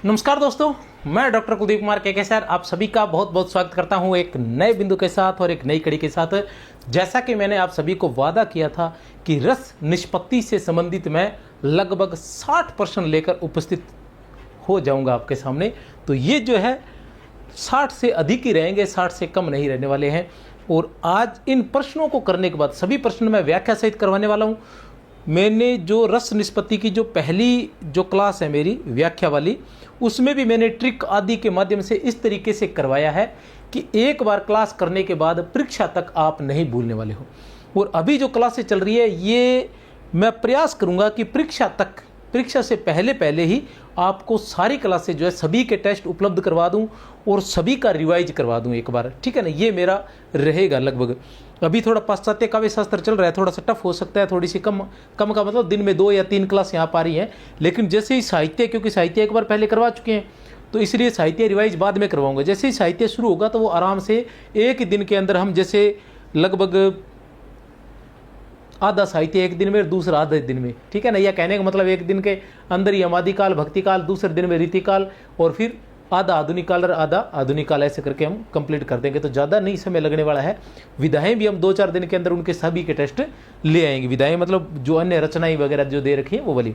नमस्कार दोस्तों, मैं डॉक्टर कुलदीप कुमार के सर आप सभी का बहुत बहुत स्वागत करता हूं एक नए बिंदु के साथ और एक नई कड़ी के साथ। जैसा कि मैंने आप सभी को वादा किया था कि रस निष्पत्ति से संबंधित मैं लगभग 60% लेकर उपस्थित हो जाऊंगा आपके सामने। तो ये जो है 60 से अधिक ही रहेंगे, 60 से कम नहीं रहने वाले हैं। और आज इन प्रश्नों को करने के बाद सभी प्रश्न मैं व्याख्या सहित करवाने वाला हूँ। मैंने जो रस निष्पत्ति की जो पहली जो क्लास है मेरी व्याख्या वाली, उसमें भी मैंने ट्रिक आदि के माध्यम से इस तरीके से करवाया है कि एक बार क्लास करने के बाद परीक्षा तक आप नहीं भूलने वाले हो। और अभी जो क्लासें चल रही है ये मैं प्रयास करूंगा कि परीक्षा से पहले ही आपको सारी क्लासें जो है सभी के टेस्ट उपलब्ध करवा दूं और सभी का रिवाइज करवा दूं एक बार, ठीक है ना। ये मेरा रहेगा लगभग। अभी थोड़ा पाश्चात्य काव्य शास्त्र चल रहा है, थोड़ा सा टफ हो सकता है, थोड़ी सी कम का मतलब दिन में 2 या 3 क्लास यहाँ पर आ रही हैं। लेकिन जैसे ही साहित्य, क्योंकि साहित्य एक बार पहले करवा चुके हैं तो इसलिए साहित्य रिवाइज बाद में करवाऊंगा। जैसे ही साहित्य शुरू होगा तो वो आराम से एक दिन के अंदर हम जैसे लगभग आधा साहित्य एक दिन में और दूसरा आधे दिन में, ठीक है ना। यह कहने का मतलब एक दिन के अंदर ही आदिकाल भक्तिकाल, दूसरे दिन में रीतिकाल और फिर आधा आधुनिक काल और आधा आधुनिक काल, ऐसे करके हम कंप्लीट कर देंगे। तो ज़्यादा नहीं समय लगने वाला है। विधाएं भी हम 2-4 दिन के अंदर उनके सभी के टेस्ट ले आएंगे। विधाएं मतलब जो अन्य रचनाएं वगैरह जो दे रखी है वो वाली।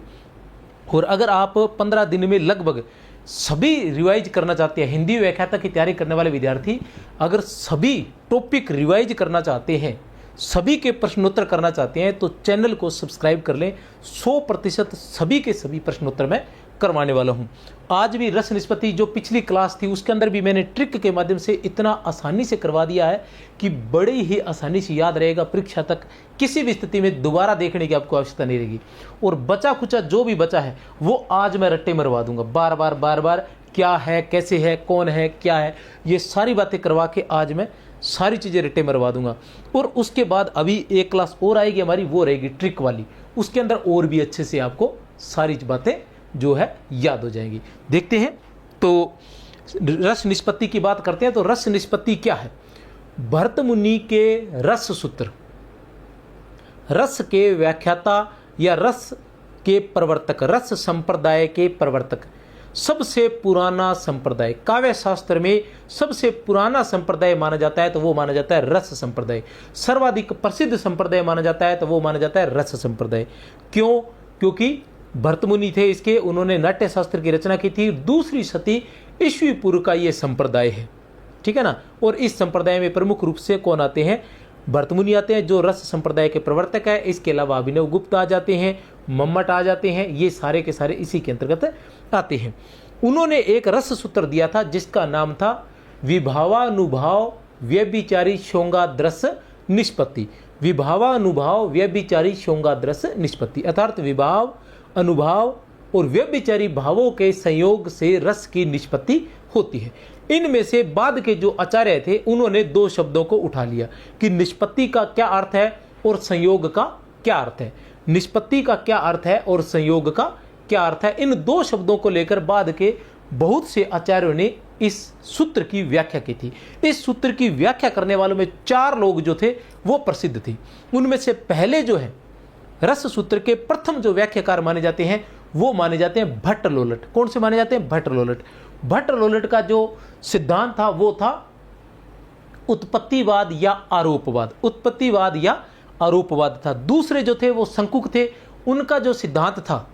और अगर आप 15 दिन में लगभग सभी रिवाइज करना चाहते हैं, हिंदी व्याख्याता की तैयारी करने वाले विद्यार्थी अगर सभी टॉपिक रिवाइज करना चाहते हैं, सभी के प्रश्नोत्तर करना चाहते हैं, तो चैनल को सब्सक्राइब कर लें। 100% सभी के सभी प्रश्नोत्तर मैं करवाने वाला हूं। आज भी रस निष्पत्ति जो पिछली क्लास थी उसके अंदर भी मैंने ट्रिक के माध्यम से इतना आसानी से करवा दिया है कि बड़ी ही आसानी से याद रहेगा। परीक्षा तक किसी भी स्थिति में दोबारा देखने की आपको आवश्यकता नहीं रहेगी। और बचा खुचा जो भी बचा है वो आज मैं रट्टे मरवा दूंगा, बार बार क्या है, कैसे है, कौन है, क्या है, ये सारी बातें करवा के आज मैं सारी चीज़ें रट्टे मरवा दूंगा। और उसके बाद अभी एक क्लास और आएगी हमारी, वो रहेगी ट्रिक वाली। उसके अंदर और भी अच्छे से आपको सारी बातें जो है याद हो जाएंगी। देखते हैं तो रस निष्पत्ति की बात करते हैं। तो रस निष्पत्ति क्या है? भरत मुनि के रस सूत्र, रस के व्याख्याता या रस के प्रवर्तक, रस संप्रदाय के प्रवर्तक, सबसे पुराना संप्रदाय, काव्य शास्त्र में सबसे पुराना संप्रदाय माना जाता है तो वो माना जाता है रस संप्रदाय। सर्वाधिक प्रसिद्ध संप्रदाय माना जाता है तो वो माना जाता है रस संप्रदाय। क्यों? क्योंकि भरत मुनि थे इसके, उन्होंने नाट्य शास्त्र की रचना की थी। दूसरी शती ईस्वी पूर्व का ये संप्रदाय है, ठीक है ना। और इस संप्रदाय में प्रमुख रूप से कौन आते हैं? भरत मुनि आते हैं जो रस संप्रदाय के प्रवर्तक है। इसके अलावा अभिनव गुप्त आ जाते हैं, मम्मट आ जाते हैं, ये सारे के सारे इसी के अंतर्गत आते हैं। उन्होंने एक रस सूत्र दिया था जिसका नाम था विभावानुभाव व्यभिचारी शोंगाद्रस निष्पत्ति। विभावानुभाव व्यभिचारी शोंगाद्रस निष्पत्ति अर्थात विभाव, अनुभाव और व्यभिचारी भावों के संयोग से रस की निष्पत्ति होती है। इनमें से बाद के जो आचार्य थे उन्होंने 2 शब्दों को उठा लिया कि निष्पत्ति का क्या अर्थ है और संयोग का क्या अर्थ है। निष्पत्ति का क्या अर्थ है और संयोग का क्या अर्थ है, इन 2 शब्दों को लेकर बाद के बहुत से आचार्यों ने इस सूत्र की व्याख्या की थी। इस सूत्र की व्याख्या करने वालों में 4 लोग जो थे वो प्रसिद्ध थे। उनमें से पहले जो है रस सूत्र के प्रथम जो व्याख्याकार माने जाते हैं वो माने जाते हैं भट्ट लोलट। कौन से माने जाते हैं? भट्ट लोलट। भट्ट लोलट का जो सिद्धांत था वो था उत्पत्तिवाद या आरोपवाद। उत्पत्तिवाद या आरोपवाद था। दूसरे जो थे वो शंकुक थे, उनका जो सिद्धांत था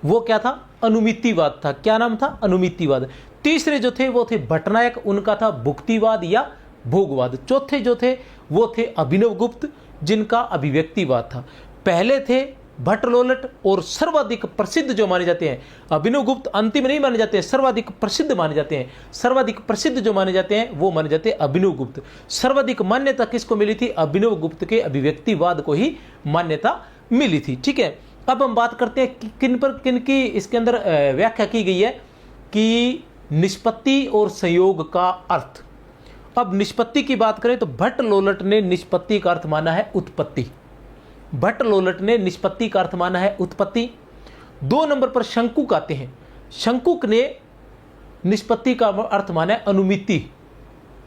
वो क्या था? अनुमितिवाद था। क्या नाम था? अनुमितिवाद। तीसरे जो थे वो थे भट्टनायक, उनका था भुक्तिवाद या भोगवाद। चौथे जो थे वो थे अभिनव गुप्त, जिनका अभिव्यक्तिवाद था। पहले थे भट्ट लोलट और सर्वाधिक प्रसिद्ध जो माने जाते हैं अभिनव गुप्त, अंतिम नहीं माने जाते हैं, सर्वाधिक प्रसिद्ध माने जाते हैं। सर्वाधिक प्रसिद्ध जो माने जाते हैं वो माने जाते हैं अभिनव गुप्त। सर्वाधिक मान्यता किसको मिली थी? अभिनव गुप्त के अभिव्यक्तिवाद को ही मान्यता मिली थी, ठीक है। अब हम बात करते हैं कि किन की इसके अंदर व्याख्या की गई है कि निष्पत्ति और संयोग का अर्थ। अब निष्पत्ति की बात करें तो भट्ट लोलट ने निष्पत्ति का अर्थ माना है उत्पत्ति। भट्ट लोलट ने निष्पत्ति का अर्थ माना है उत्पत्ति। 2 नंबर पर शंकुक आते हैं। शंकुक ने निष्पत्ति का अर्थ माना है अनुमिति।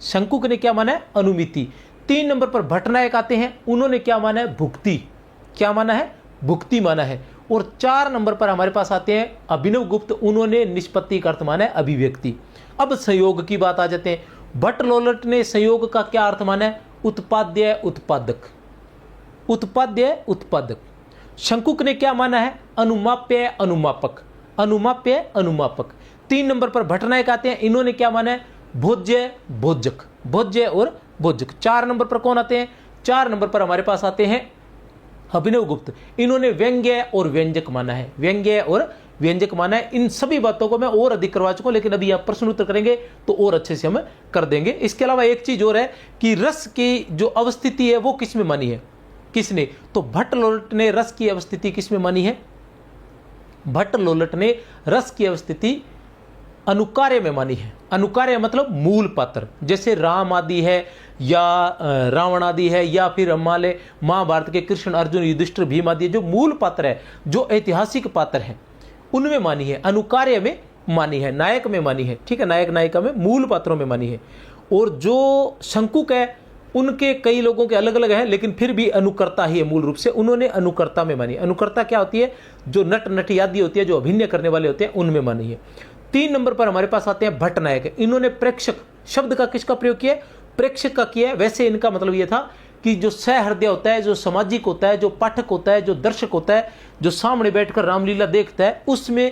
शंकुक ने क्या माना है? अनुमिति। 3 नंबर पर भट्टनायक आते हैं। उन्होंने क्या माना है? भुक्ति। क्या माना है? भुक्ति माना है। और 4 नंबर पर हमारे पास आते हैं अभिनव गुप्त, उन्होंने निष्पत्ति का अर्थ माना है अभिव्यक्ति। अब संयोग की बात आ जाते हैं। भट्ट लोलट ने संयोग का क्या अर्थ माना है? उत्पाद्य उत्पादक, उत्पाद्य उत्पादक। शंकुक ने क्या माना है? अनुमाप्य अनुमापक, अनुमाप्य अनुमापक। 3 नंबर पर भट्टनायक आते हैं, इन्होंने क्या माना है? भोज्य भोजक, भोज्य और भोजक। 4 नंबर पर कौन आते हैं? 4 नंबर पर हमारे पास आते हैं अभिनव गुप्त, इन्होंने व्यंग्य और व्यंजक माना है, व्यंग्य और व्यंजक माना है। इन सभी बातों को मैं और अधिक करवा चुका हूं, लेकिन अभी आप प्रश्न उत्तर करेंगे तो और अच्छे से हम कर देंगे। इसके अलावा एक चीज और है कि रस की जो अवस्थिति है वो किस में मानी है? किसने? तो भट्ट लोलट ने रस की अवस्थिति किस में मानी है? भट्ट लोलट ने रस की अवस्थिति अनुकार्य में मानी है। अनुकार्य मतलब मूल पात्र, जैसे राम आदि है या रावण आदि है, या फिर मान ले महाभारत के कृष्ण अर्जुन युधिष्ठिर भीम आदि, जो मूल पात्र है, जो ऐतिहासिक पात्र है, उनमें मानी है, अनुकार्य में मानी है, नायक में मानी है। ठीक है, नायक नायिका में, मूल पात्रों में मानी है। और जो शंकुक है उनके कई लोगों के अलग अलग हैं, लेकिन फिर भी अनुकर्ता ही है मूल रूप से, उन्होंने अनुकर्ता में मानी। अनुकर्ता क्या होती है? जो नट नटी आदि होती है, जो अभिनय करने वाले होते हैं, उनमें मानी है। 3 नंबर पर हमारे पास आते हैं भट्टनायक, इन्होंने प्रेक्षक शब्द का किसका प्रयोग किया? प्रेक्षक का किया। वैसे इनका मतलब यह था कि जो सहृदय होता है, जो सामाजिक होता है, जो पाठक होता है, जो दर्शक होता है, जो सामने बैठकर रामलीला देखता है, उसमें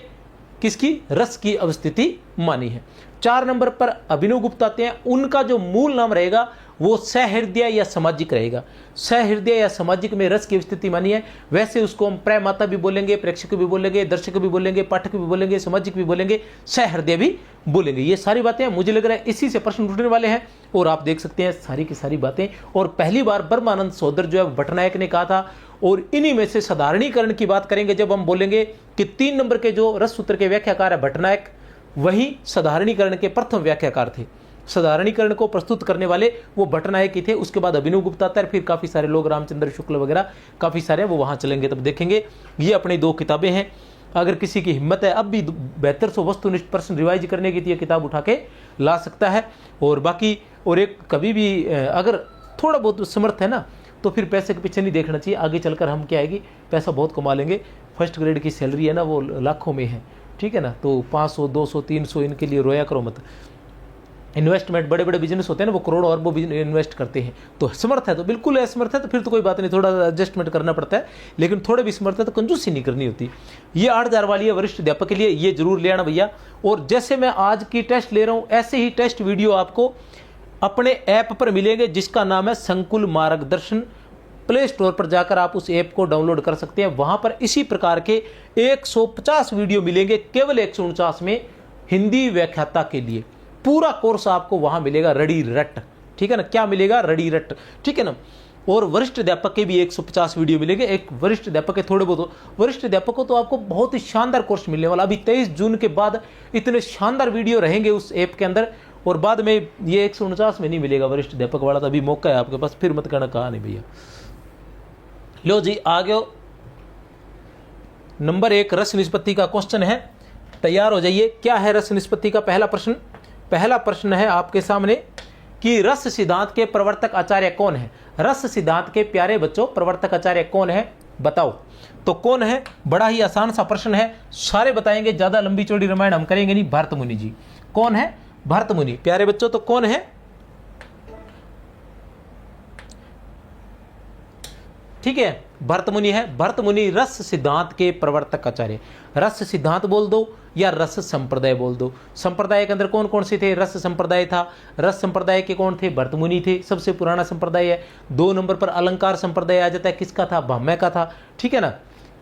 किसकी? रस की अवस्थिति मानी है। 4 नंबर पर अभिनव गुप्त आते हैं, उनका जो मूल नाम रहेगा वो सहृदय या सामाजिक रहेगा। सहृदय या सामाजिक में रस की स्थिति मानी है। वैसे उसको हम प्रमाता भी बोलेंगे, प्रेक्षक भी बोलेंगे, दर्शक भी बोलेंगे, पाठक भी बोलेंगे, सामाजिक भी बोलेंगे, सहृदय भी बोलेंगे। ये सारी बातें मुझे लग रहा है इसी से प्रश्न उठने वाले हैं, और आप देख सकते हैं सारी की सारी बातें। और पहली बार ब्रह्मानंद सोदर जो है भट्टनायक ने कहा था, और इन्हीं में से साधारणीकरण की बात करेंगे जब हम बोलेंगे कि 3 नंबर के जो रस सूत्र के व्याख्याकार है भट्टनायक, वही साधारणीकरण के प्रथम व्याख्याकार थे। साधारणीकरण को प्रस्तुत करने वाले वो भट्टनायक ही थे। उसके बाद अभिनव गुप्त आता है, फिर काफ़ी सारे लोग, रामचंद्र शुक्ल वगैरह काफ़ी सारे, वो वहाँ चलेंगे तब देखेंगे। ये अपनी 2 किताबें हैं, अगर किसी की हिम्मत है अब भी 7200 वस्तुनिष्ठ प्रश्न रिवाइज करने की, तो ये किताब उठा के ला सकता है। और बाकी और एक कभी भी अगर थोड़ा बहुत समर्थ है ना, तो फिर पैसे के पीछे नहीं देखना चाहिए। आगे चलकर हम क्या आएगी, पैसा बहुत कमा लेंगे। फर्स्ट ग्रेड की सैलरी है ना, वो लाखों में है, ठीक है ना। तो 500 200 300 इनके लिए रोया करो मत। इन्वेस्टमेंट, बड़े बड़े बिजनेस होते हैं ना, वो करोड़ों अरबों इन्वेस्ट करते हैं। तो समर्थ है तो बिल्कुल असमर्थ है तो फिर तो कोई बात नहीं, थोड़ा एडजस्टमेंट करना पड़ता है, लेकिन थोड़े भी समर्थ है तो कंजूसी नहीं करनी होती। ये 8000 वाली है वरिष्ठ अध्यापक के लिए, ये जरूर ले आना भैया। और जैसे मैं आज की टेस्ट ले रहा हूँ, ऐसे ही टेस्ट वीडियो आपको अपने ऐप पर मिलेंगे, जिसका नाम है संकुल मार्गदर्शन। प्ले स्टोर पर जाकर आप उस ऐप को डाउनलोड कर सकते हैं। वहां पर इसी प्रकार के 150 वीडियो मिलेंगे, केवल 149 में, हिंदी व्याख्याता के लिए। पूरा कोर्स आपको वहां मिलेगा रड़ी रट, ठीक है ना। क्या मिलेगा? रड़ी रट, ठीक है ना। और वरिष्ठ अध्यापक के भी 150 वीडियो मिलेंगे। एक वरिष्ठ अध्यापक के थोड़े बहुत, वरिष्ठ अध्यापक को तो आपको बहुत ही शानदार कोर्स मिलने वाला। अभी 23 जून के बाद इतने शानदार वीडियो रहेंगे उस ऐप के अंदर, और बाद में ये 149 में नहीं मिलेगा वरिष्ठ अध्यापक वाला। तो अभी मौका है आपके पास, फिर मत कहना कहा नहीं भैया। लो जी, आ गए नंबर 1 रस निष्पत्ति का क्वेश्चन है, तैयार हो जाइए। क्या है रस निष्पत्ति का पहला प्रश्न? पहला प्रश्न है आपके सामने कि रस सिद्धांत के प्रवर्तक आचार्य कौन है? रस सिद्धांत के प्यारे बच्चों, प्रवर्तक आचार्य कौन है बताओ। तो कौन है? बड़ा ही आसान सा प्रश्न है, सारे बताएंगे, ज्यादा लंबी चौड़ी रामायण हम करेंगे नहीं। भरत मुनि जी। कौन है? भरत मुनि। प्यारे बच्चों तो कौन है? ठीक है, भरत मुनि है। भरत मुनि रस सिद्धांत के प्रवर्तक आचार्य। रस सिद्धांत बोल दो या रस संप्रदाय बोल दो। संप्रदाय के अंदर कौन कौन से थे? रस संप्रदाय था। रस संप्रदाय के कौन थे? भरत मुनि थे, सबसे पुराना संप्रदाय है। 2 नंबर पर अलंकार संप्रदाय आ जाता है, किसका था? भाम्य का था, ठीक है ना।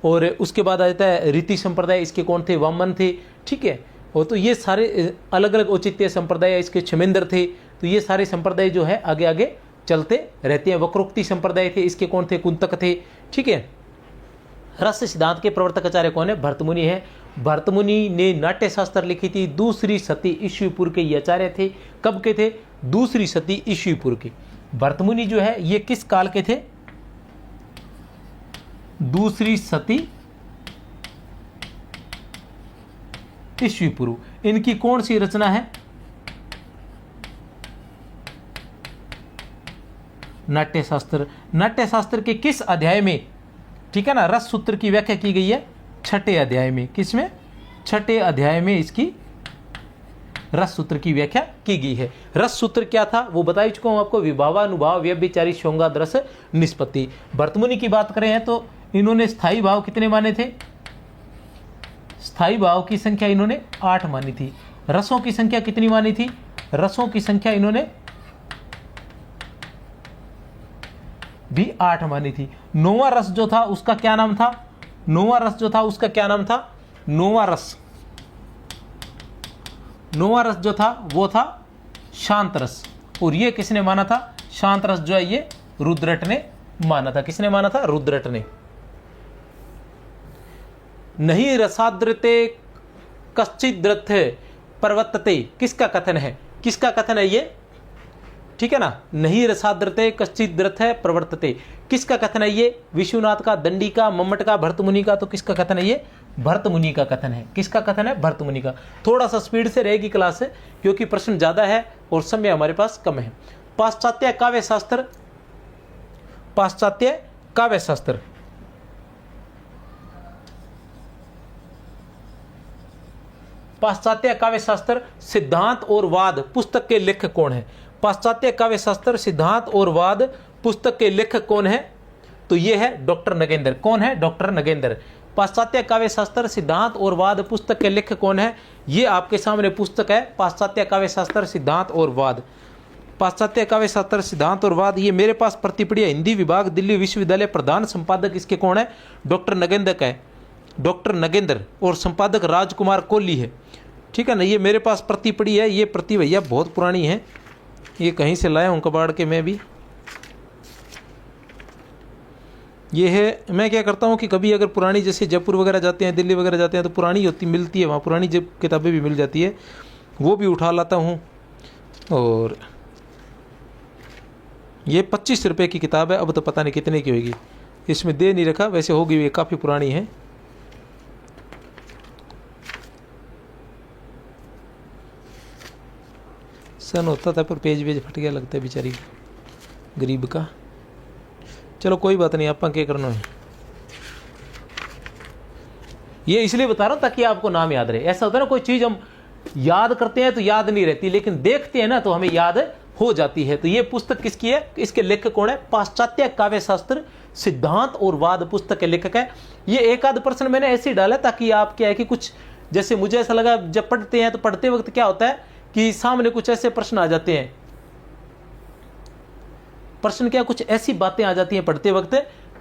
और उसके बाद आ जाता है रीति संप्रदाय, इसके कौन थे? वामन थे, ठीक है। और तो ये सारे अलग अलग औचित्य संप्रदाय, इसके क्षमेंद्र थे। तो ये सारे संप्रदाय जो है आगे आगे चलते रहते हैं। वक्रोक्ति संप्रदाय थे, इसके कौन थे? कुंतक थे, ठीक है। रस सिद्धांत के प्रवर्तक आचार्य कौन है? भरत मुनि है। भरत मुनि ने नाट्य शास्त्र लिखी थी, 2री सती ईस्वीपुर के ये आचार्य थे। कब के थे? 2री सती ईस्वीपुर के। भरत मुनि जो है ये किस काल के थे? 2री सती ईस्वीपुर। इनकी कौन सी रचना है? नाट्यशास्त्र। नाट्यशास्त्र के किस अध्याय में, ठीक है ना, रस सूत्र की व्याख्या की गई है? छठे अध्याय में। किसमें? छठे अध्याय में इसकी रस सूत्र की व्याख्या की गई है। रस सूत्र क्या था वो बता चुका हूं आपको, विभावानुभाव व्यभिचारी संगाद रस निष्पत्ति। भरतमुनि की बात करें तो इन्होंने स्थायी भाव कितने माने थे? स्थायी भाव की संख्या इन्होंने 8 मानी थी। रसों की संख्या कितनी मानी थी? रसों की संख्या इन्होंने भी 8 मानी थी। नौवां रस जो था उसका क्या नाम था? नौवां रस जो था उसका क्या नाम था? नौवां रस जो था वो था शांत रस। और ये किसने माना था? शांत रस जो है ये रुद्रट ने माना था। किसने माना था? रुद्रट ने। नहीं रसाद्रते कश्चिद्रथ प्रवर्तते, किसका कथन है? किसका कथन है ये? ठीक है ना, नहीं रसाद्रते कश्चिद्रथ प्रवर्तते, किसका कथन है ये? विश्वनाथ का, दंडी का, मम्मट का, भरतमुनि का। तो किसका कथन है ये? भरतमुनि का कथन है। किसका कथन है? भरतमुनि का। थोड़ा सा स्पीड से रहेगी क्लास क्योंकि प्रश्न ज्यादा है और समय हमारे पास कम है। पाश्चात्य काव्य शास्त्र, पाश्चात्य काव्य शास्त्र, पाश्चात्य काव्य शास्त्र सिद्धांत और वाद पुस्तक के लेखक कौन है? पाश्चात्य काव्य शास्त्र सिद्धांत और वाद पुस्तक के लेखक कौन है? तो ये है डॉक्टर नगेंद्र। कौन है? डॉक्टर नगेंद्र। पाश्चात्य काव्य शास्त्र सिद्धांत और वाद पुस्तक के लेखक कौन है? ये आपके सामने पुस्तक है, पाश्चात्य काव्य शास्त्र सिद्धांत और वाद। पाश्चात्य काव्य शास्त्र सिद्धांत और वाद, ये मेरे पास प्रति पड़ी है। हिंदी विभाग, दिल्ली विश्वविद्यालय। प्रधान संपादक इसके कौन है? डॉक्टर नगेंद्र का है, डॉक्टर नगेंद्र। और संपादक राजकुमार कोहली है। ठीक है ना, ये मेरे पास प्रति पड़ी है। ये प्रति भैया बहुत पुरानी है, ये कहीं से लाया हूँ कबाड़ के मैं भी। ये है, मैं क्या करता हूँ कि कभी अगर पुरानी, जैसे जयपुर वगैरह जाते हैं, दिल्ली वगैरह जाते हैं तो पुरानी होती मिलती है, वहाँ पुरानी जब किताबें भी मिल जाती है, वो भी उठा लाता हूँ। और ये 25 रुपये की किताब है, अब तो पता नहीं कितने की होगी, इसमें दे नहीं रखा, वैसे होगी, ये काफ़ी पुरानी है। सन होता था पर पेज वेज फट गया लगता है बेचारी गरीब का। चलो कोई बात नहीं, आपका क्या करना है। ये इसलिए बता रहा हूं ताकि आपको नाम याद रहे। ऐसा होता है ना, कोई चीज हम याद करते हैं तो याद नहीं रहती, लेकिन देखते हैं ना तो हमें याद हो जाती है। तो ये पुस्तक किसकी है? इसके लेखक कौन है? पाश्चात्य काव्य शास्त्र सिद्धांत और वाद पुस्तक के लेखक है। ये एक आध प्रश्न मैंने ऐसे ही डाला ताकि आप क्या है कि कुछ, जैसे मुझे ऐसा लगा जब पढ़ते हैं तो पढ़ते वक्त क्या होता है कि सामने कुछ ऐसे प्रश्न आ जाते हैं, प्रश्न क्या, कुछ ऐसी बातें आ जाती हैं पढ़ते वक्त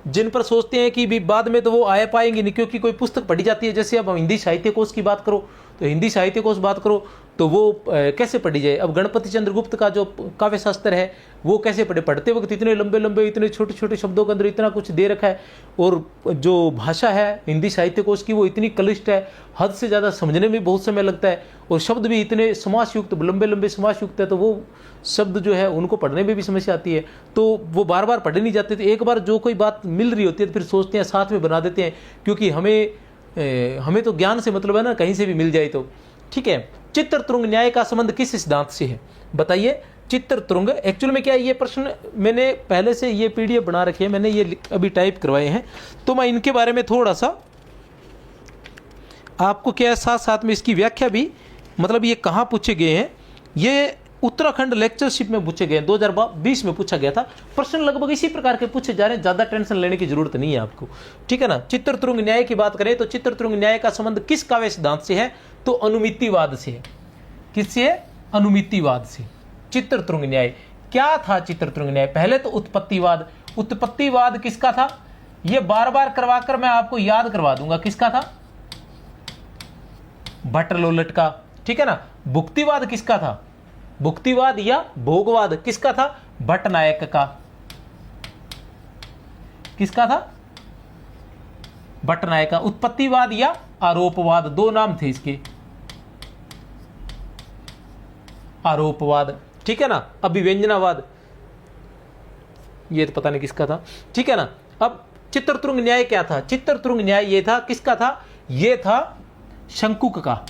जिन पर सोचते हैं कि भी बाद में तो वो आ पाएंगे नहीं, क्योंकि कोई पुस्तक पढ़ी जाती है। जैसे अब हम हिंदी साहित्य कोश की बात करो तो हिंदी साहित्य कोश बात करो तो वो कैसे पढ़ी जाए? अब गणपति चंद्र गुप्त का जो काव्य शास्त्र है वो कैसे पढ़े? पढ़ते वक्त इतने लंबे लंबे, इतने छोटे छोटे शब्दों के अंदर इतना कुछ दे रखा है, और जो भाषा है हिंदी साहित्य कोश की वो इतनी क्लिष्ट है, हद से ज़्यादा समझने में बहुत समय लगता है, और शब्द भी इतने समासयुक्त, लंबे लंबे समासयुक्त है, तो वो शब्द जो है उनको पढ़ने में भी समस्या आती है, तो वो बार बार पढ़े नहीं जाते। तो एक बार जो कोई बात मिल रही होती है तो फिर सोचते हैं साथ में बना देते हैं, क्योंकि हमें तो ज्ञान से मतलब है ना, कहीं से भी मिल जाए तो ठीक है। चित्रतुंग न्याय का संबंध किस सिद्धांत से है? बताइए। चित्रतुंग एक्चुअल में क्या है, ये प्रश्न मैंने पहले से ये पीडीएफ बना रखी है, मैंने ये अभी टाइप करवाए हैं, तो मैं इनके बारे में थोड़ा सा आपको क्या है साथ साथ में इसकी व्याख्या भी, मतलब ये कहाँ पूछे गए हैं, ये उत्तराखंड लेक्चरशिप में पूछे गए हैं, 2020 में पूछा गया था। प्रश्न लगभग इसी प्रकार के पूछे जा रहे हैं, ज़्यादा टेंशन लेने की जरूरत नहीं है आपको, ठीक है ना। चित्रतुंग न्याय की बात करें तो चित्रतुंग न्याय का संबंध किस काव्य सिद्धांत से है? तो अनुमितिवाद से है। किससे? अनुमितिवाद से। चित्रतुंग न्याय क्या था? चित्रतुंग न्याय पहले तो उत्पत्तिवाद। उत्पत्तिवाद किसका था? ये बार बार करवाकर मैं आपको याद करवा दूंगा, किसका था? भट्टलोलट का, ठीक है ना। भुक्तिवाद किसका था? भुक्तिवाद या भोगवाद किसका था? भट्टनायक का। किसका था? भट्टनायक का। उत्पत्तिवाद या आरोपवाद, दो नाम थे इसके, आरोपवाद, ठीक है ना। अभिव्यंजनावाद ये तो पता नहीं किसका था, ठीक है ना। अब चित्रतुंग न्याय क्या था? चित्रतुंग न्याय ये था, किसका था? ये था शंकुक का,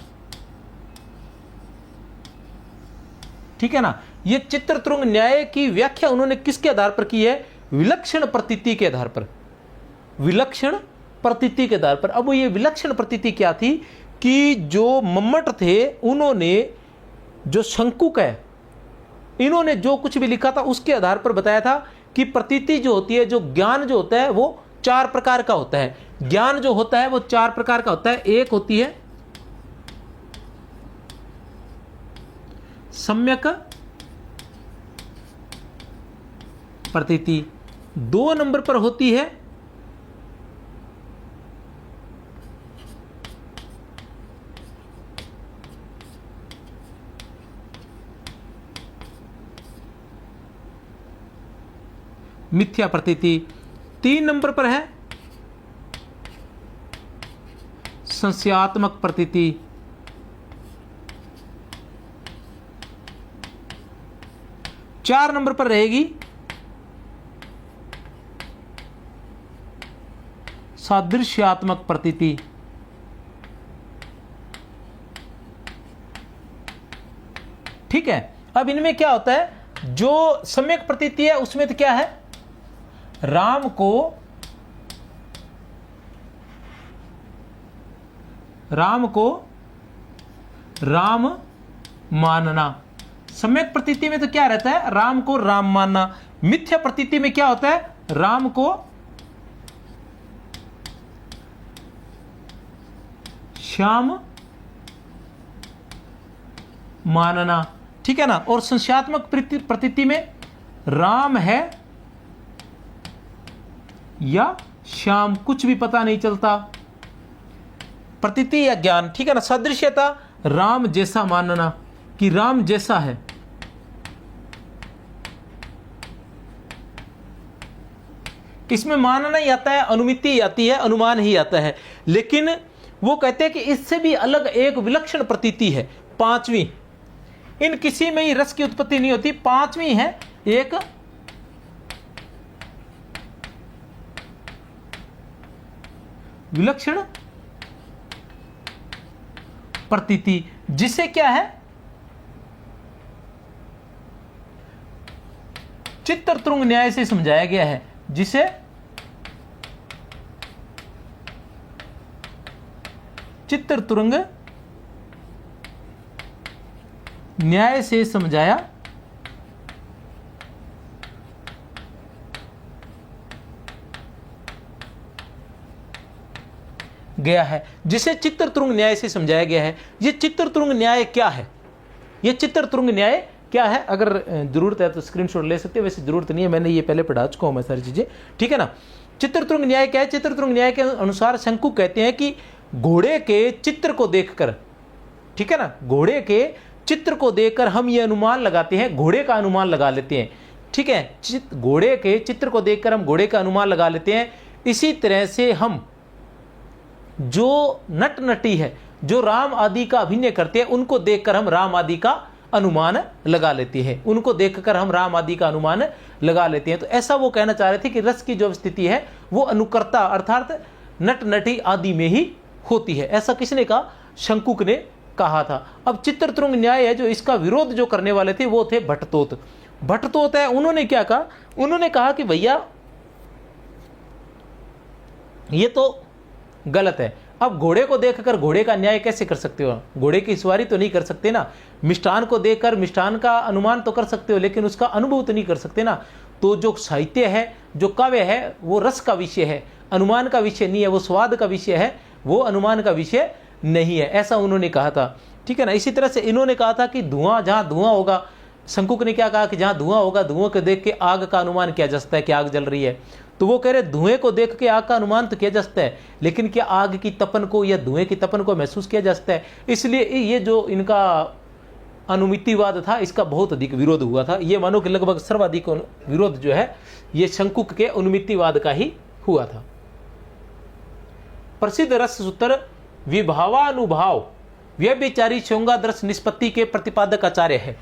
ठीक है ना। ये चित्रतुंग न्याय की व्याख्या उन्होंने किसके आधार पर की है? विलक्षण प्रतीति के आधार पर। विलक्षण प्रतीति के आधार पर। अब ये विलक्षण प्रतीति क्या थी कि जो मम्मट थे उन्होंने जो शंकुक है, इन्होंने जो कुछ भी लिखा था उसके आधार पर बताया था कि प्रतीति जो होती है, जो ज्ञान जो होता है वो 4 प्रकार का होता है। ज्ञान जो होता है वो 4 प्रकार का होता है। एक होती है सम्यक प्रतीति, 2 नंबर पर होती है मिथ्या प्रतीति, 3 नंबर पर है संशयात्मक प्रतीति, 4 नंबर पर रहेगी सादृश्यात्मक प्रतीति। ठीक है, अब इनमें क्या होता है, जो सम्यक प्रतीति है उसमें तो क्या है, राम को राम मानना। सम्यक प्रतीति में तो क्या रहता है, राम को राम मानना। मिथ्या प्रतीति में क्या होता है, राम को श्याम मानना। ठीक है ना। और संशयात्मक प्रतीति में राम है या श्याम, कुछ भी पता नहीं चलता, प्रतीति या ज्ञान। ठीक है ना। सदृश्यता, राम जैसा मानना कि राम जैसा है। इसमें मानना ही आता है, अनुमिति आती है, अनुमान ही आता है। लेकिन वो कहते हैं कि इससे भी अलग एक विलक्षण प्रतीति है, 5वीं। इन किसी में ही रस की उत्पत्ति नहीं होती। 5वीं है एक विलक्षण प्रतीति, जिसे क्या है, चित्रतुंग न्याय से समझाया गया है, जिसे चित्रतुंग न्याय से समझाया गया है, जिसे चित्रतुंग न्याय से समझाया गया है। ये चित्रतुंग न्याय क्या है, ये चित्रतुंग न्याय क्या है, अगर जरूरत है तो स्क्रीनशॉट ले सकते हैं, वैसे जरूरत नहीं है, मैंने ये पहले पढ़ा चुका हूं मैं सारी चीजें। ठीक है ना। चित्रतुंग न्याय क्या है, चित्रतुंग न्याय के अनुसार शंकु कहते हैं कि घोड़े के चित्र को देखकर, ठीक है ना, घोड़े के चित्र को देखकर हम ये अनुमान लगाते हैं, घोड़े का अनुमान लगा लेते हैं। ठीक है, घोड़े के चित्र को देखकर हम घोड़े का अनुमान लगा लेते हैं। इसी तरह से हम जो नट नटी है, जो राम आदि का अभिनय करते हैं, उनको देखकर हम राम आदि का अनुमान लगा लेते हैं, उनको देखकर हम राम आदि का अनुमान लगा लेते हैं। तो ऐसा वो कहना चाह रहे थे कि रस की जो स्थिति है वो अनुकर्ता अर्थात नट नटी आदि में ही होती है। ऐसा किसने कहा, शंकुक ने कहा था। अब चित्रतुंग न्याय है, जो इसका विरोध जो करने वाले थे वो थे भट्टतोत। भट्टतोत है, उन्होंने क्या कहा, उन्होंने कहा कि भैया ये तो गलत है। अब घोड़े को देखकर घोड़े का न्याय कैसे कर सकते हो, घोड़े की सवारी तो नहीं कर सकते ना। मिष्ठान को देखकर मिष्ठान का अनुमान तो कर सकते हो, लेकिन उसका अनुभव तो नहीं कर सकते ना। तो जो साहित्य है, जो काव्य है, वो रस का विषय है, अनुमान का विषय नहीं है, वो स्वाद का विषय है, वो अनुमान का विषय नहीं है। ऐसा उन्होंने कहा था। ठीक है ना। इसी तरह से इन्होंने कहा था कि धुआं, जहां धुआं होगा, शंकुक ने क्या कहा कि जहां धुआं होगा, धुआं को देख के आग का अनुमान किया जा सकता है कि आग जल रही है। तो वो कह रहे धुएं को देख के आग का अनुमान तो किया जा सकता है, लेकिन क्या आग की तपन को या धुएं की तपन को महसूस किया जा सकता है। इसलिए ये जो इनका अनुमितिवाद था, इसका बहुत अधिक विरोध हुआ था। ये मानो कि लगभग सर्वाधिक विरोध जो है ये शंकुक के अनुमितिवाद का ही हुआ था। प्रसिद्ध रस सूत्र विभावानुभाव व्यभिचारी श्योंगादर्श निष्पत्ति के प्रतिपादक आचार्य है।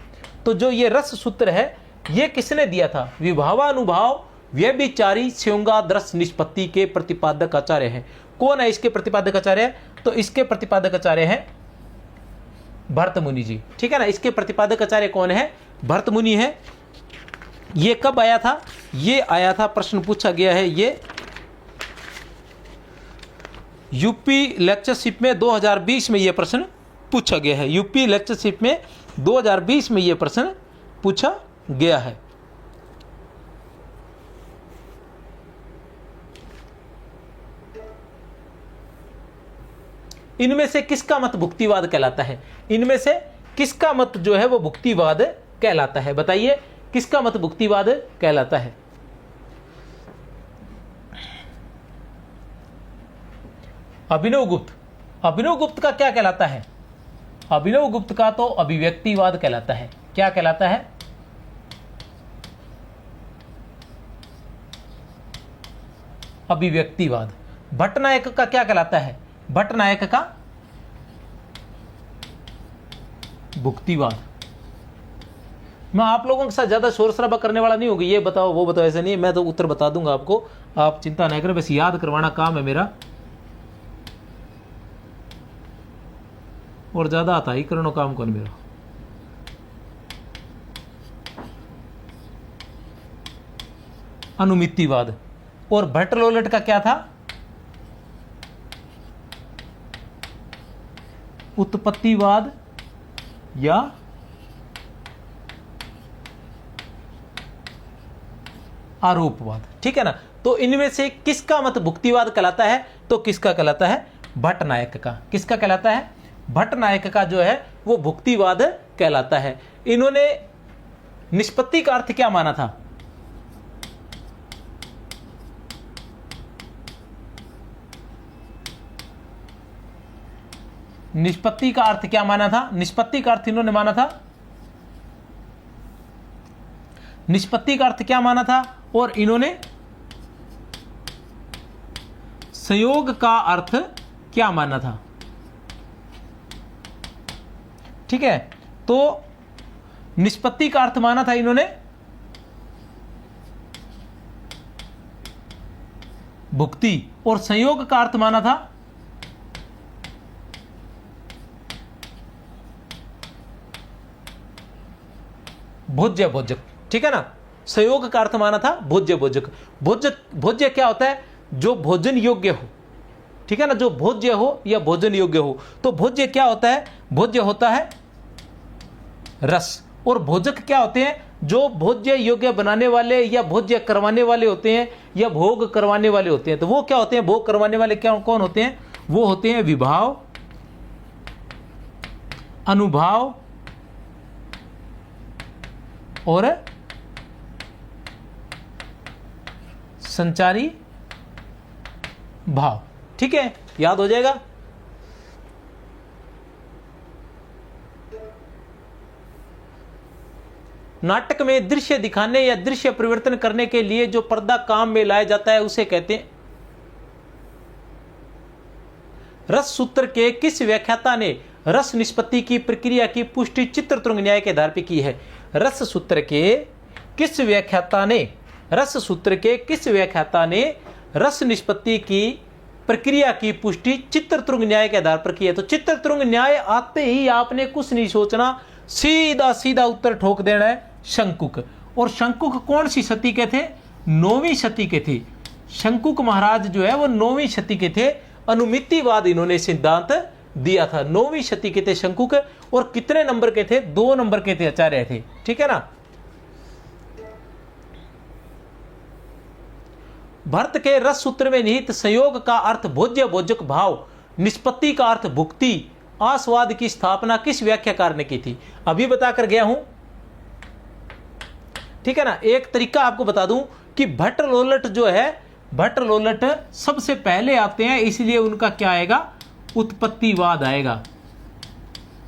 तो जो ये रस सूत्र है ये किसने दिया था, विभावानुभाव व्यभिचारी श्योंगादर्श निष्पत्ति के प्रतिपादक आचार्य है। कौन है इसके प्रतिपादक आचार्य, तो इसके प्रतिपादक आचार्य है भरत मुनि जी। ठीक है ना। इसके प्रतिपादक आचार्य कौन है, भरत मुनि है। ये कब आया था, ये आया था, प्रश्न पूछा गया है, ये यूपी लेक्चरशिप में 2020 में यह प्रश्न पूछा गया है। यूपी लेक्चरशिप में 2020 में यह प्रश्न पूछा गया है। इनमें से किसका मत भुक्तिवाद कहलाता है? इनमें से किसका मत जो है वो भुक्तिवाद कहलाता है? बताइए, किसका मत भुक्तिवाद कहलाता है? अभिनव गुप्त। अभिनव गुप्त का क्या कहलाता है? अभिनव गुप्त का तो अभिव्यक्तिवाद कहलाता है। क्या कहलाता है? अभिव्यक्तिवाद। भट्टनायक का क्या कहलाता है? भट्टनायक का भुक्तिवाद। मैं आप लोगों के साथ ज्यादा शोर शराबा करने वाला नहीं होगी, ये बताओ वो बताओ, ऐसे नहीं, मैं तो उत्तर बता दूंगा आपको, आप चिंता नहीं करें, बस याद करवाना काम है मेरा, और ज्यादा आता ही करनो काम कौन मेरा। अनुमितिवाद। और भट्ट-लोलट का क्या था? उत्पत्तिवाद या आरोपवाद। ठीक है ना? तो इनमें से किसका मत भुक्तिवाद कहलाता है? तो किसका कहलाता है? भट्टनायक का। किसका कहलाता है? भट्टनायक का जो है वो भुक्तिवाद कहलाता है। इन्होंने निष्पत्ति का अर्थ क्या माना था? निष्पत्ति का अर्थ क्या माना था? निष्पत्ति का अर्थ इन्होंने माना था, निष्पत्ति का अर्थ क्या माना था? और इन्होंने संयोग का अर्थ क्या माना था? ठीक है, तो निष्पत्ति का अर्थ माना था इन्होंने भुक्ति, और संयोग का अर्थ माना था भोज्य भोजक। ठीक है ना? संयोग का अर्थ माना था भोज्य भोजक। भोज्य क्या होता है? जो भोजन योग्य हो। ठीक है ना? जो भोज्य हो या भोजन योग्य हो। तो भोज्य क्या होता है? भोज्य होता है रस। और भोजक क्या होते हैं? जो भोज्य योग्य बनाने वाले या भोज्य करवाने वाले होते हैं या भोग करवाने वाले होते हैं। तो वो क्या होते हैं? भोग करवाने वाले क्या कौन होते हैं? वो होते हैं विभाव, अनुभाव और संचारी भाव। ठीक है, याद हो जाएगा। नाटक में दृश्य दिखाने या दृश्य परिवर्तन करने के लिए जो पर्दा काम में लाया जाता है उसे कहते हैं। रस सूत्र के किस व्याख्याता ने रस निष्पत्ति की प्रक्रिया की पुष्टि चित्रतुंग न्याय के आधार पर की है? रस सूत्र के किस व्याख्याता ने, रस सूत्र के किस व्याख्याता ने रस निष्पत्ति की प्रक्रिया की पुष्टि चित्रतुंग न्याय के आधार पर की है? तो चित्रतुंग न्याय आते ही आपने कुछ नहीं सोचना, सीधा सीधा उत्तर ठोक देना है, शंकुक। और शंकुक कौन सी सदी के थे? 9वीं सदी के थे। शंकुक महाराज जो है वो 9वीं सदी के थे। अनुमितिवाद इन्होंने सिद्धांत दिया था। 9वीं सदी के थे शंकुक। और कितने नंबर के थे? 2 नंबर के थे, आचार्य थे। ठीक है ना? भरत के रस सूत्र में निहित संयोग का अर्थ भोज्य भोजक भाव, निष्पत्ति का अर्थ भुक्ति, आस्वाद की स्थापना किस व्याख्याकार ने की थी? अभी बताकर गया हूं। ठीक है ना? एक तरीका आपको बता दूं कि भट्ट-लोलट जो है, भट्ट-लोलट सबसे पहले आते हैं, इसलिए उनका क्या आएगा? उत्पत्तिवाद आएगा।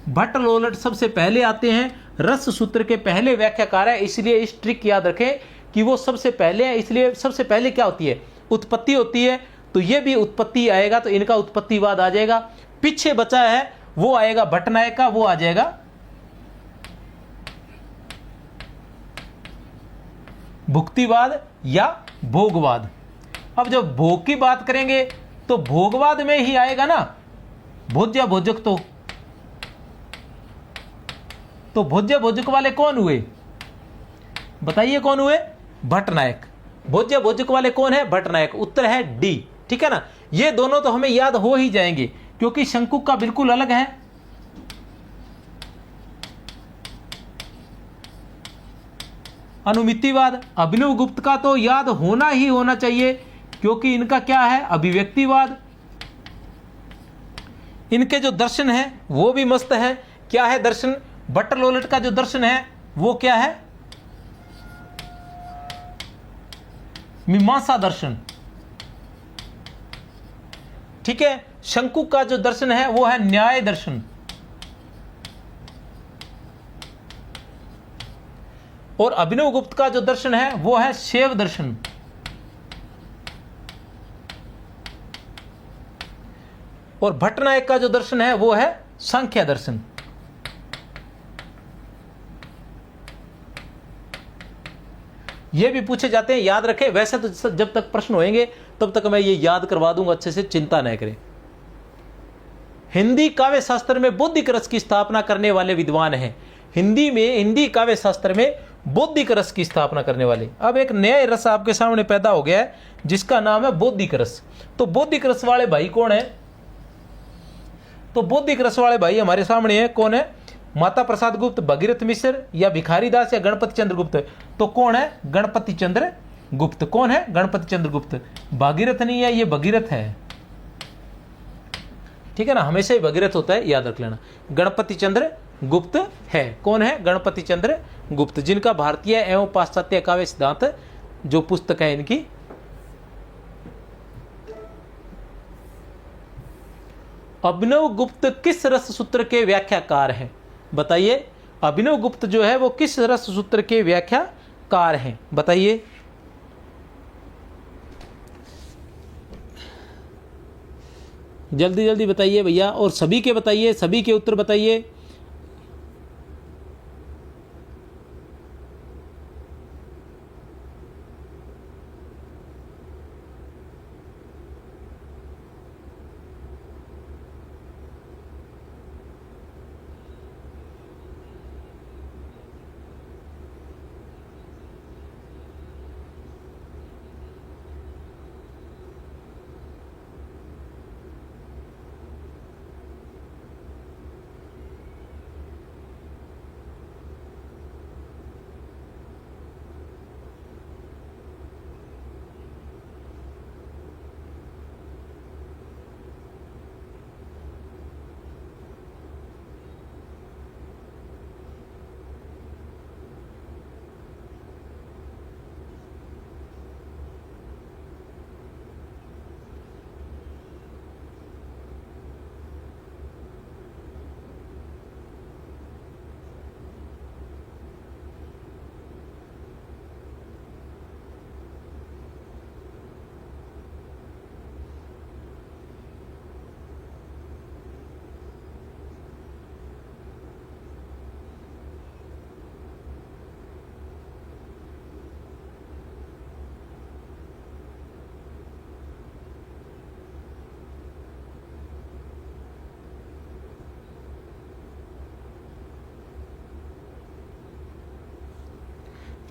भट्ट-लोलट सबसे पहले आते हैं, रस सूत्र के पहले व्याख्याकार है, इसलिए इस ट्रिक याद रखें कि वो सबसे पहले है, इसलिए सबसे पहले क्या होती है? उत्पत्ति होती है। तो ये भी उत्पत्ति आएगा, तो इनका उत्पत्तिवाद आ जाएगा। पीछे बचा है वो आएगा भट्टनायक का, वो आ जाएगा भुक्तिवाद या भोगवाद। अब जब भोग की बात करेंगे तो भोगवाद में ही आएगा ना भोज्य भोजक। तो भोज्य भोजक वाले कौन हुए? बताइए कौन हुए? भट्टनायक। भोज्य भोजक वाले कौन है? भट्टनायक। उत्तर है डी। ठीक है ना? ये दोनों तो हमें याद हो ही जाएंगे क्योंकि शंकु का बिल्कुल अलग है। अनुमितिवाद, अभिनवगुप्त का तो याद होना ही होना चाहिए क्योंकि इनका क्या है, अभिव्यक्तिवाद। इनके जो दर्शन है वो भी मस्त है। क्या है दर्शन? भट्टलोलट का जो दर्शन है वो क्या है? मीमांसा दर्शन। ठीक है। शंकु का जो दर्शन है वो है न्याय दर्शन। और अभिनवगुप्त का जो दर्शन है वो है शैव दर्शन। और भट्टनायक का जो दर्शन है वो है सांख्य दर्शन। ये भी पूछे जाते हैं, याद रखें। वैसे तो जब तक प्रश्न होंगे तब तक मैं ये याद करवा दूंगा अच्छे से, चिंता न करें। हिंदी काव्य शास्त्र में बौद्धिक रस की स्थापना करने वाले विद्वान हैं। हिंदी काव्य शास्त्र में बौद्धिक रस की स्थापना करने वाले। अब एक नया रस आपके सामने पैदा हो गया है जिसका नाम है बौद्धिक रस। तो बौद्धिक रस वाले भाई कौन है? तो बौद्धिक रस वाले भाई हमारे सामने है। कौन है? माता प्रसाद गुप्त, भगीरथ मिश्र या भिखारी दास या गणपति चंद्र गुप्त। तो कौन है? गणपति चंद्र गुप्त। कौन है? गणपति चंद्र गुप्त। भागीरथ नहीं है, ये भगीरथ है। ठीक है ना, हमेशा ही भगीरथ होता है, याद रख लेना। गणपति चंद्र गुप्त है। कौन है? गणपति चंद्र गुप्त, जिनका भारतीय एवं पाश्चात्य काव्य सिद्धांत जो पुस्तक है इनकी। अभिनव गुप्त किस रस सूत्र के व्याख्याकार हैं? बताइए, अभिनव गुप्त जो है वो किस रस सूत्र के व्याख्याकार हैं? बताइए। जल्दी जल्दी बताइए भैया, और सभी के बताइए, सभी के उत्तर बताइए।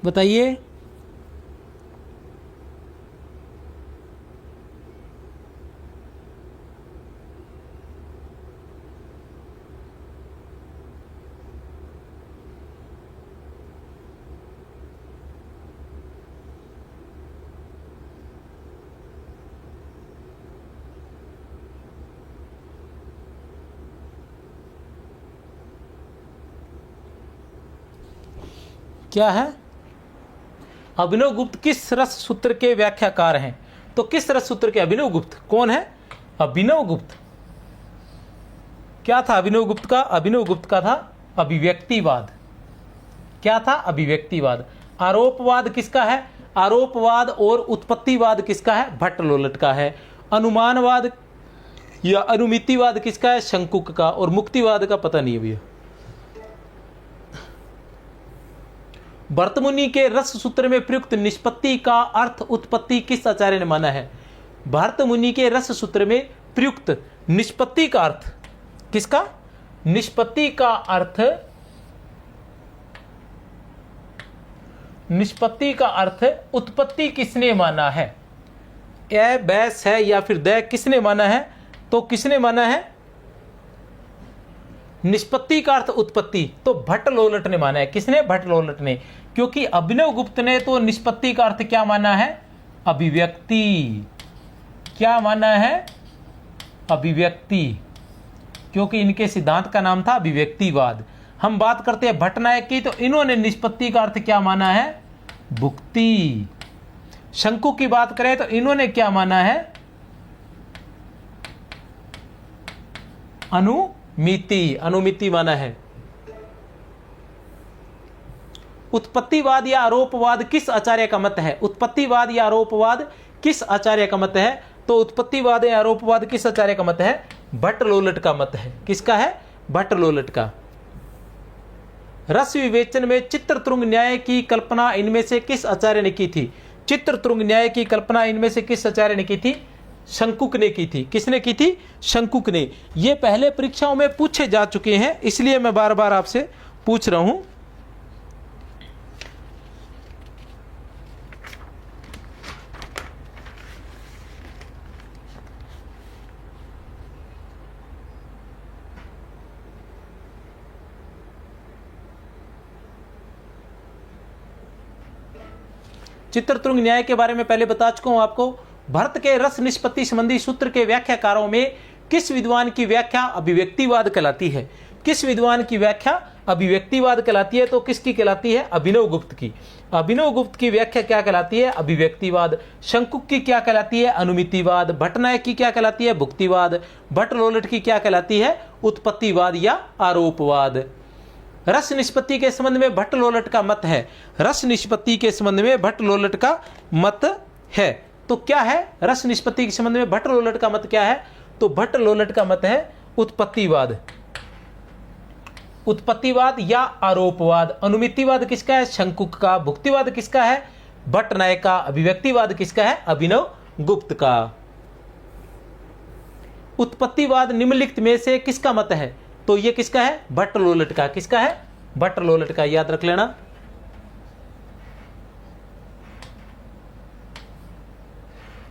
बताइए। क्या है? अभिनव गुप्त किस रस सूत्र के व्याख्याकार हैं? तो किस रस सूत्र के? अभिनव गुप्त। कौन है? अभिनव गुप्त। क्या था अभिनव गुप्त का? अभिनव गुप्त का था अभिव्यक्तिवाद। क्या था? अभिव्यक्तिवाद। आरोपवाद किसका है? आरोपवाद और उत्पत्तिवाद किसका है? भट्टलोलट का है। अनुमानवाद या अनुमितिवाद किसका है? शंकुक का। और मुक्तिवाद का पता नहीं है भैया। भर्तमुनि के रस सूत्र में प्रयुक्त निष्पत्ति का अर्थ उत्पत्ति किस आचार्य ने माना है? भर्तमुनि के रस सूत्र में प्रयुक्त निष्पत्ति का अर्थ किसका? निष्पत्ति का अर्थ, निष्पत्ति का अर्थ उत्पत्ति किसने माना है? ए बैस है या फिर द किसने माना है? तो किसने माना है? निष्पत्ति का अर्थ उत्पत्ति, तो भट्टलोलट ने माना है। किसने? भट्टलोलट ने। क्योंकि अभिनव गुप्त ने तो निष्पत्ति का अर्थ क्या माना है? अभिव्यक्ति। क्या माना है? अभिव्यक्ति, क्योंकि इनके सिद्धांत का नाम था अभिव्यक्तिवाद। हम बात करते हैं भट्टनायक की, तो इन्होंने निष्पत्ति का अर्थ क्या माना है? भुक्ति। शंकु की बात करें तो इन्होंने क्या माना है? अनुमिति। अनुमिति माना है। उत्पत्तिवाद या आरोपवाद किस आचार्य का मत है? उत्पत्तिवाद या आरोपवाद किस आचार्य का मत है? तो उत्पत्तिवाद या आरोपवाद किस आचार्य का मत है? भट्टलोलट का मत है। किसका है? भट्टलोलट का। रस विवेचन में चित्रतुंग न्याय की कल्पना इनमें से किस आचार्य ने की थी? चित्रतुंग न्याय की कल्पना इनमें से किस आचार्य ने की थी? शंकुक ने की थी। किसने की थी? शंकुक ने। ये पहले परीक्षाओं में पूछे जा चुके हैं, इसलिए मैं बार बार आपसे पूछ रहा हूं। चित्रतुंग न्याय के बारे में पहले बता चुका हूं आपको। भरत के रस निष्पत्ति संबंधी सूत्र के व्याख्याकारों में किस विद्वान की व्याख्या अभिव्यक्तिवाद कहलाती है? किस विद्वान की व्याख्या अभिव्यक्तिवाद कहलाती है? तो किसकी कहलाती है? अभिनव गुप्त की। अभिनव गुप्त की व्याख्या क्या कहलाती है? अभिव्यक्तिवाद। शंकुक की क्या कहलाती है? अनुमितिवाद। भट्टनायक की क्या कहलाती है? भुक्तिवाद। भट्टलोलट की क्या कहलाती है? उत्पत्तिवाद या आरोपवाद। रस निष्पत्ति के संबंध में भट्टलोलट का मत है। रस निष्पत्ति के संबंध में भट्टलोलट का मत है। तो क्या है रस निष्पत्ति के संबंध में भट्टलोलट का मत? क्या है? तो भट्टलोलट का मत है उत्पत्तिवाद। उत्पत्तिवाद या आरोपवाद। अनुमितिवाद किसका है? शंकुक का। भुक्तिवाद किसका है? भट्टनायक का। अभिव्यक्तिवाद किसका है? अभिनव गुप्त का। उत्पत्तिवाद निम्नलिखित में से किसका मत है? तो ये किसका है? भट्टलोलट का। किसका है? भट्टलोलट का। याद रख लेना।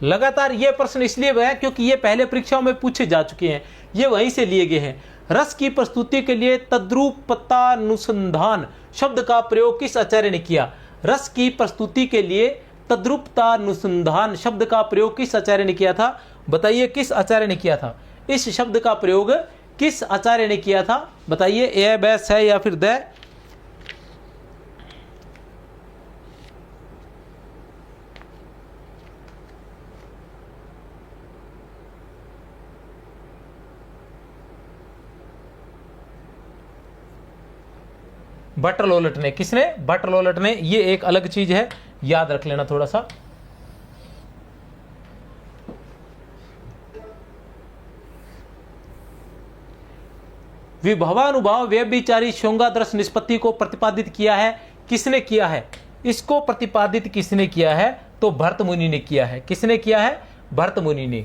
लगातार ये प्रश्न इसलिए है क्योंकि ये पहले परीक्षाओं में पूछे जा चुके हैं, ये वहीं से लिए गए हैं। रस की प्रस्तुति के लिए तद्रूपतानुसंधान शब्द का प्रयोग किस आचार्य ने किया? रस की प्रस्तुति के लिए तद्रूपतानुसंधान शब्द का प्रयोग किस आचार्य ने किया था? बताइए किस आचार्य ने किया था? इस शब्द का प्रयोग किस आचार्य ने किया था? बताइए। ए बैस है या फिर द? भट्टलोलट ने। किसने? भट्टलोलट ने। ये एक अलग चीज है, याद रख लेना थोड़ा सा। विभवानुभाव व्यभिचारी शोंगादर्श निष्पत्ति को प्रतिपादित किया है। किसने किया है? इसको प्रतिपादित किसने किया है? तो भरत मुनि ने किया है। किसने किया है? भरत मुनि ने।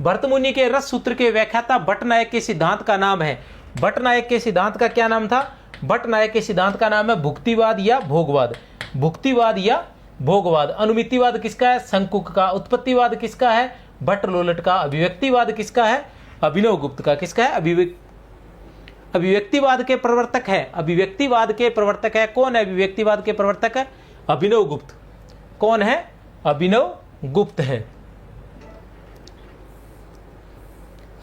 भरत मुनि के रस सूत्र के व्याख्याता भट्टनायक के सिद्धांत का नाम है। भट्टनायक के सिद्धांत का क्या नाम था? भट्टनायक के सिद्धांत का नाम है भुक्तिवाद या भोगवाद। भुक्तिवाद या भोगवाद। अनुमितिवाद किसका है? शंकुक का। उत्पत्तिवाद किसका है? भट्टलोलट का। अभिव्यक्तिवाद किसका है? अभिनव गुप्त का। किसका है? अभिव्यक्तिवाद के प्रवर्तक है। अभिव्यक्तिवाद के प्रवर्तक है। कौन है अभिव्यक्तिवाद के प्रवर्तक? है अभिनव गुप्त। कौन है? अभिनव गुप्त है।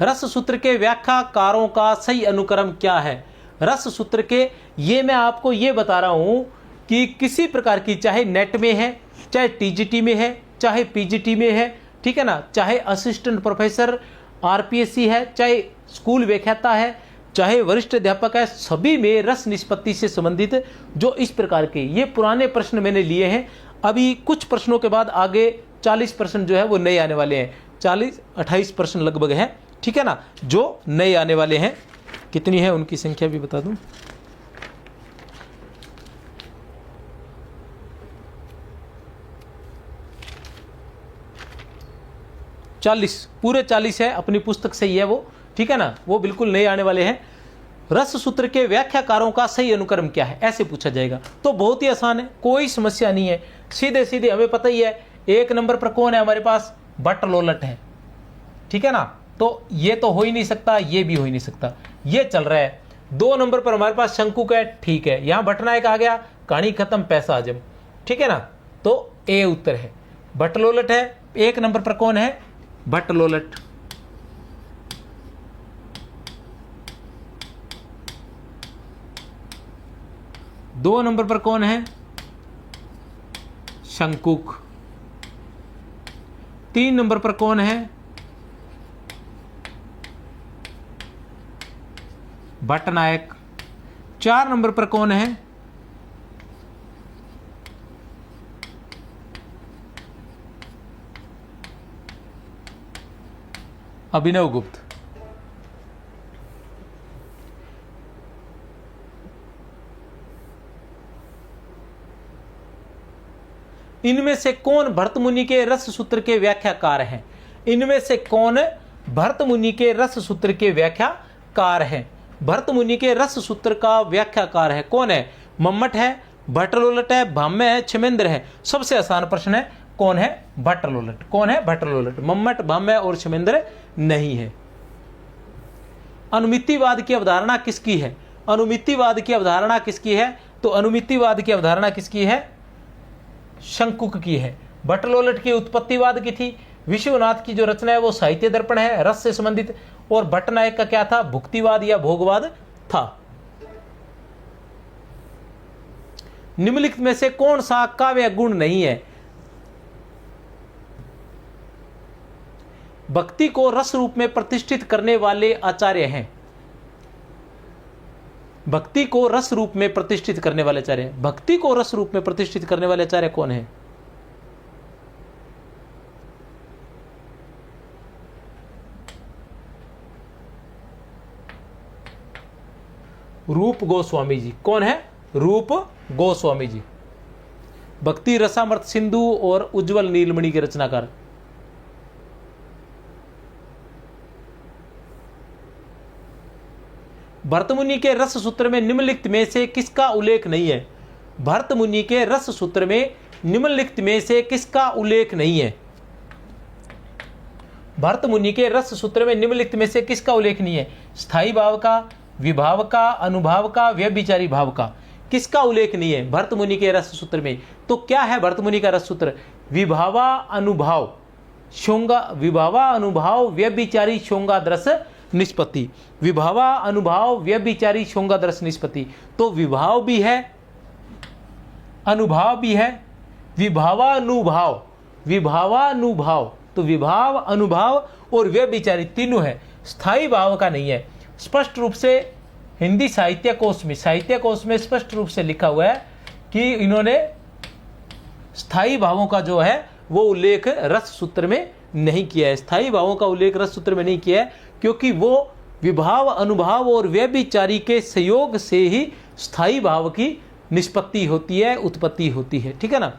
रस सूत्र के व्याख्याकारों का सही अनुक्रम क्या है? रस सूत्र के, ये मैं आपको ये बता रहा हूं कि किसी प्रकार की, चाहे नेट में है, चाहे टीजीटी में है, चाहे पीजीटी में है, ठीक है ना, चाहे असिस्टेंट प्रोफेसर आरपीएससी है, चाहे स्कूल व्याख्याता है, चाहे वरिष्ठ अध्यापक है, सभी में रस निष्पत्ति से संबंधित जो इस प्रकार के ये पुराने प्रश्न मैंने लिए हैं। अभी कुछ प्रश्नों के बाद आगे 40% जो है वो नए आने वाले हैं। 28% लगभग है, ठीक है ना, जो नए आने वाले हैं। कितनी है उनकी संख्या भी बता दूं। 40, पूरे 40 है, अपनी पुस्तक से ही है वो, ठीक है ना, वो बिल्कुल नए आने वाले हैं। रस सूत्र के व्याख्याकारों का सही अनुक्रम क्या है? ऐसे पूछा जाएगा। तो बहुत ही आसान है, कोई समस्या नहीं है, सीधे सीधे हमें पता ही है एक नंबर पर कौन है हमारे पास, बट लोलट है, ठीक है ना। तो ये तो हो ही नहीं सकता, ये भी हो ही नहीं सकता, ये चल रहा है। 2 नंबर पर हमारे पास शंकुक है, ठीक है, यहां भट्टनायक आ गया, कहानी खत्म, पैसा हजम, ठीक है ना। तो ए उत्तर है, बट लोलट है। 1 नंबर पर कौन है, बट लोलट। दो नंबर पर कौन है, शंकुक। 3 नंबर पर कौन है, भट्टनायक। 4 नंबर पर कौन है, अभिनव गुप्त। इनमें से कौन भरत मुनि के रस सूत्र के व्याख्याकार हैं, इनमें से कौन भरत मुनि के रस सूत्र के व्याख्याकार हैं। भरत मुनि के रस सूत्र का व्याख्याकार है कौन है, मम्मट है, भट्टलोलट है, भाम्य है, क्षमेंद्र है। सबसे आसान प्रश्न है, कौन है, भट्टलोलट। कौन है, भट्टलोलट। मम्मट, भाम्य और क्षमेंद्र नहीं है। अनुमितिवाद की अवधारणा किसकी है, अनुमितिवाद की अवधारणा किसकी है, तो अनुमितिवाद की अवधारणा किसकी है, शंकुक की है। भट्टलोलट की उत्पत्तिवाद की थी। विश्वनाथ की जो रचना है वो साहित्य दर्पण है, रस से संबंधित। और भट्टनायक का क्या था, भुक्तिवाद या भोगवाद था। निम्नलिखित में से कौन सा काव्य गुण नहीं है, भक्ति को रस रूप में प्रतिष्ठित करने वाले आचार्य हैं, भक्ति को रस रूप में प्रतिष्ठित करने वाले आचार्य, भक्ति को रस रूप में प्रतिष्ठित करने वाले आचार्य कौन है, रूप गोस्वामी जी। कौन है, रूप गोस्वामी जी। भक्ति रसामृत सिंधु और उज्जवल नीलमणि के रचनाकार। भरत मुनि के रस सूत्र में निम्नलिखित में से किसका उल्लेख नहीं है, भरत मुनि के रस सूत्र में निम्नलिखित में से किसका उल्लेख नहीं है, भरत मुनि के रस सूत्र में निम्नलिखित में से किसका उल्लेख नहीं है, स्थायी भाव का, विभाव का, अनुभाव का, व्यभिचारी भाव का, किसका उल्लेख नहीं है भरत मुनि के रस सूत्र में। तो क्या है भरत मुनि का रस सूत्र, विभावा अनुभाव शोंगा, विभावा अनुभाव व्यभिचारी शोंगादरस निष्पत्ति, विभावा अनुभाव व्यभिचारी शोंगादरस निष्पत्ति। तो विभाव भी है, अनुभाव भी है, विभावानुभाव, विभावानुभाव, तो विभाव, अनुभाव और व्यभिचारी तीनों है, स्थायी भाव का नहीं है। स्पष्ट रूप से हिंदी साहित्य कोश में स्पष्ट रूप से लिखा हुआ है कि इन्होंने स्थायी भावों का जो है वो उल्लेख रस सूत्र में नहीं किया है, स्थायी भावों का उल्लेख रस सूत्र में नहीं किया है, क्योंकि वो विभाव, अनुभाव और व्यभिचारी के संयोग से ही स्थायी भाव की निष्पत्ति होती है, उत्पत्ति होती है, ठीक है ना।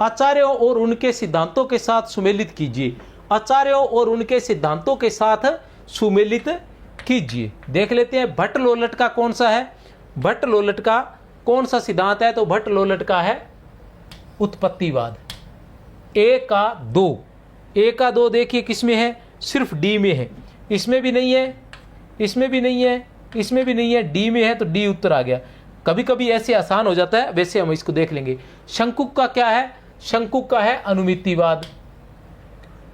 आचार्यों और उनके सिद्धांतों के साथ सुमेलित कीजिए, आचार्यों और उनके सिद्धांतों के साथ सुमेलित कीजिए। देख लेते हैं भट्टलोलट का कौन सा है, भट्टलोलट का कौन सा सिद्धांत है, तो भट्टलोलट का है उत्पत्तिवाद। ए का दो देखिए किसमें है, सिर्फ डी में है, इसमें भी नहीं है, इसमें भी नहीं है, इसमें भी नहीं है, डी में है, तो डी उत्तर आ गया। कभी कभी ऐसे आसान हो जाता है, वैसे हम इसको देख लेंगे। शंकुक का क्या है, शंकुक का है अनुमितिवाद।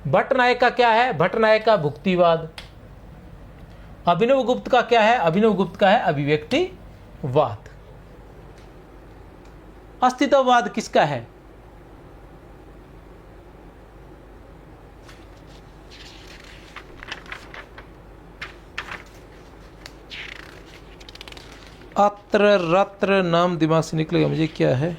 भट्टनायक का क्या है, भट्टनायक का भुक्तिवाद। अभिनव गुप्त का क्या है, अभिनव गुप्त का है अभिव्यक्तिवाद। अस्तित्ववाद किसका है, अत्र रत्र नाम दिमाग से निकलेगा मुझे, क्या है,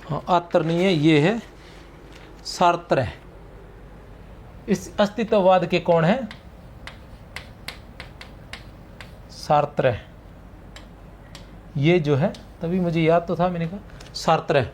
हाँ आत्र नहीं है, ये है सार्त्र। इस अस्तित्ववाद के कौन है? सार्त्र। ये जो है, तभी मुझे याद तो था, मैंने कहा सार्त्र।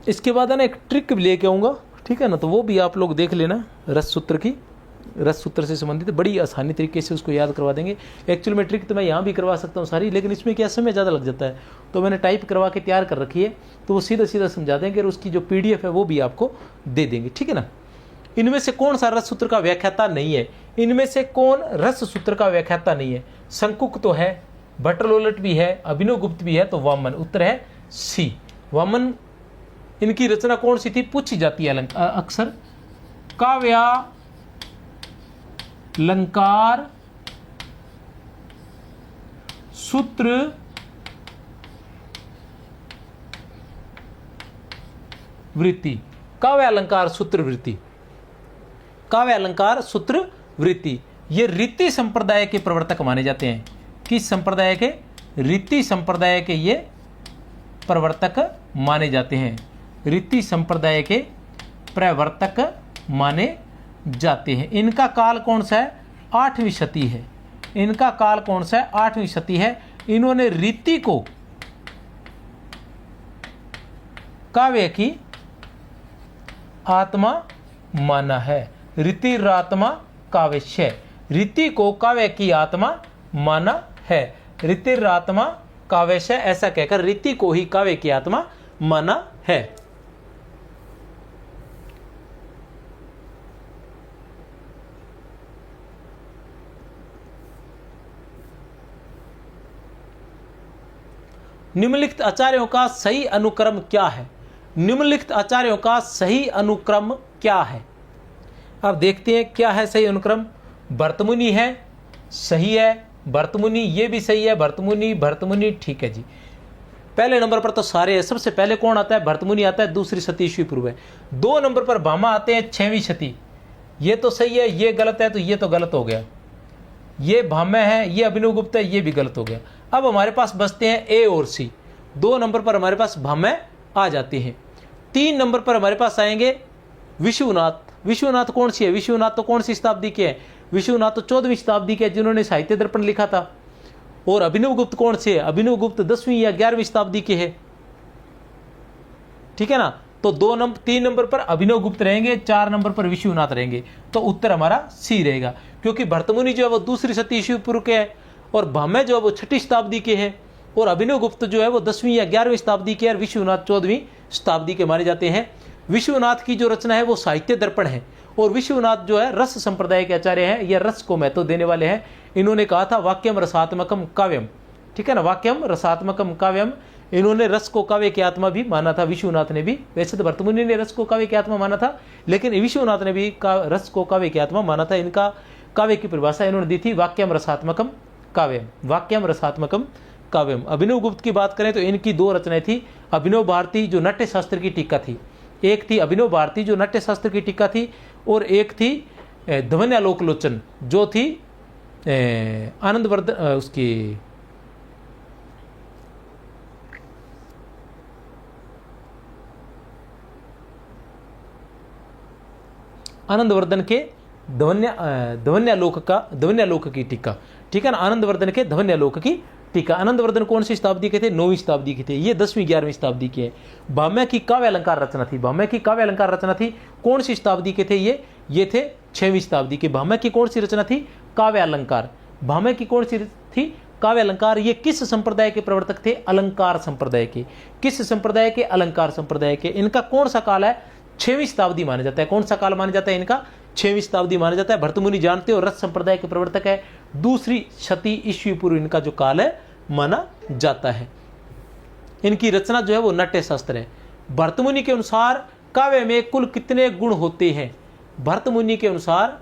इसके बाद है ना एक ट्रिक भी लेके आऊँगा, ठीक है ना, तो वो भी आप लोग देख लेना। रस सूत्र की, रस सूत्र से संबंधित बड़ी आसानी तरीके से उसको याद करवा देंगे। एक्चुअल में ट्रिक तो मैं यहाँ भी करवा सकता हूँ सारी, लेकिन इसमें क्या समय ज़्यादा लग जाता है, तो मैंने टाइप करवा के तैयार कर रखी है, तो वो सीधा सीधा समझा देंगे और उसकी जो PDF है वो भी आपको दे देंगे, ठीक है ना। इनमें से कौन सा रस सूत्र का व्याख्याता नहीं है? इनमें से कौन रस सूत्र का व्याख्याता नहीं है? शंकुक तो है, भट्टलोलट भी है, अभिनवगुप्त भी है, तो वामन। उत्तर है सी, वामन। इनकी रचना कौन सी थी? पूछी जाती है अक्सर। काव्यालंकार सूत्र वृत्ति। काव्यालंकार सूत्र वृत्ति, काव्यालंकार सूत्र वृत्ति, ये रीति संप्रदाय के प्रवर्तक माने जाते हैं। किस संप्रदाय के? रीति संप्रदाय के ये प्रवर्तक माने जाते हैं। रीति संप्रदाय के प्रवर्तक माने जाते हैं। इनका काल कौन सा है? 8वीं शती है। इनका काल कौन सा है? 8वीं शती है। इन्होंने रीति को काव्य की आत्मा माना है। रीतिरात्मा काव्यस्य, रीति को काव्य की आत्मा माना है। रीतिरात्मा काव्यस्य, ऐसा कहकर रीति को ही काव्य की आत्मा माना है। निम्नलिखित आचार्यों का सही अनुक्रम क्या है? निम्नलिखित आचार्यों का सही अनुक्रम क्या है? अब देखते हैं क्या है सही अनुक्रम। भर्तमुनि है, सही है। भर्तमुनि ये भी सही है। भर्तमुनि ठीक है जी। पहले नंबर पर तो सारे है। सबसे पहले कौन आता है? भर्तमुनि आता है, दूसरी शती ईस्वी पूर्व है। 2 नंबर पर भामा आते हैं, 6वीं शती। ये तो सही है, ये गलत है, तो ये तो गलत हो गया। ये भाम्य है, ये अभिनवगुप्त है, ये भी गलत हो गया। अब हमारे पास बचते हैं ए और सी। 2 नंबर पर हमारे पास भाम्य आ जाते हैं। 3 नंबर पर हमारे पास आएंगे विश्वनाथ। विश्वनाथ कौन सी है? विश्वनाथ तो कौन सी शताब्दी के हैं? विश्वनाथ तो 14वीं शताब्दी के, जिन्होंने साहित्य दर्पण लिखा था। और अभिनवगुप्त कौन से है? अभिनवगुप्त 10वीं या 11वीं शताब्दी के है, ठीक है ना। तो 3 नंबर पर अभिनवगुप्त रहेंगे, 4 नंबर पर विश्वनाथ रहेंगे। तो उत्तर हमारा सी रहेगा, क्योंकि भर्तमुनि जो है वो दूसरी शती ईस्वी पूर्व के है, और भाम्य जो है वो 6ठी शताब्दी के है, और अभिनवगुप्त जो है वो 10वीं या 11वीं शताब्दी के, और विश्वनाथ 14वीं शताब्दी के माने जाते हैं। विश्वनाथ की जो रचना है वो साहित्य दर्पण है, और विश्वनाथ जो है रस संप्रदाय के आचार्य हैं, या रस को महत्व देने वाले हैं। इन्होंने कहा था वाक्यम रसात्मकम काव्यम, ठीक है ना, वाक्यम रसात्मकम काव्यम। इन्होंने रस को काव्य की आत्मा भी माना था, विश्वनाथ ने भी। वैसे तो भर्तमुनि ने रस को काव्य की आत्मा माना था, लेकिन विश्वनाथ ने भी रस को काव्य की आत्मा माना था। इनका काव्य की परिभाषा इन्होंने दी थी वाक्यम रसात्मकम काव्यम, वाक्यम रसात्मकम काव्यम। अभिनवगुप्त की बात करें तो इनकी 2 रचनाएं थी। अभिनव भारती जो नाट्य शास्त्र की टीका थी, एक थी अभिनव भारती जो नाट्य शास्त्र की टीका थी, और एक थी ध्वन्यालोकलोचन जो थी आनंदवर्धन, उसकी आनंदवर्धन के ध्वन्यालोक की टीका, ठीक है ना। आनंदवर्धन के ध्वन्यालोक की टीका। आनंदवर्धन कौन सी शताब्दी के थे? 9वीं शताब्दी के थे। ये 10वीं 11वीं शताब्दी के हैं। भाम्य की काव्य अलंकार रचना थी। भाम्य की काव्य अलंकार रचना थी, कौन सी शताब्दी के थे? ये थे 6वीं शताब्दी के। भाम्य की कौन सी रचना थी? काव्य अलंकार। भाम्य की कौन सी थी? काव्य अलंकार। ये किस संप्रदाय के प्रवर्तक थे? अलंकार संप्रदाय के। किस संप्रदाय के? अलंकार संप्रदाय के। इनका कौन सा काल है? 6वीं शताब्दी माना जाता है। कौन सा काल माना जाता है इनका? 6वीं शताब्दी माना जाता है। भर्तमुनि जानते हो रस संप्रदाय के प्रवर्तक है। दूसरी शती ईस्वी पूर्व इनका जो काल है माना जाता है। इनकी रचना जो है वो नाट्य शास्त्र है। भर्तमुनि के अनुसार काव्य में कुल कितने गुण होते हैं? भर्तमुनि के अनुसार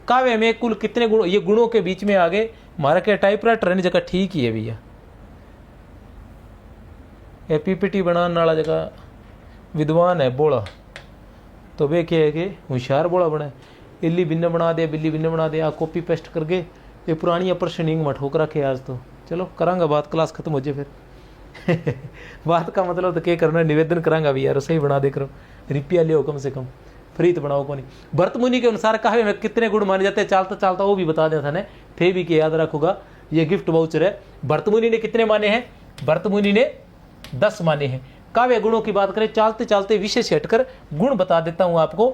काव्य में कुल कितने गुण? ये गुणों के बीच में आगे हमारा क्या टाइपराइटर रहने जगह ठीक ही है भैया। पीपीटी बनाने वाला जगह विद्वान है बोला, तो वे क्या है कि होशियार बोला बना इल्ली भिन्न बना दे बिल्ली भिन्न बना दे, कॉपी पेस्ट करके ये पुरानी प्रश्निंग में ठोक रखे आज। तो चलो करांगा बात, क्लास खत्म हो जाए फिर बात का मतलब तो क्या करना, निवेदन करांगा भी यार, सही बना दे करो, रुपया लियो कम से कम, फ्री तो बनाओ को नहीं। भरत मुनि के अनुसार काव्य में कितने गुण माने जाते हैं, चालता चालता वो भी बता दें था ने, थे भी कि याद रखूंगा, ये गिफ्ट वाउचर है। भरत मुनि ने कितने माने हैं, भरत मुनि ने 10 माने हैं। काव्य गुणों की बात करें, चालते चालते विषय से हटकर गुण बता देता हूं आपको।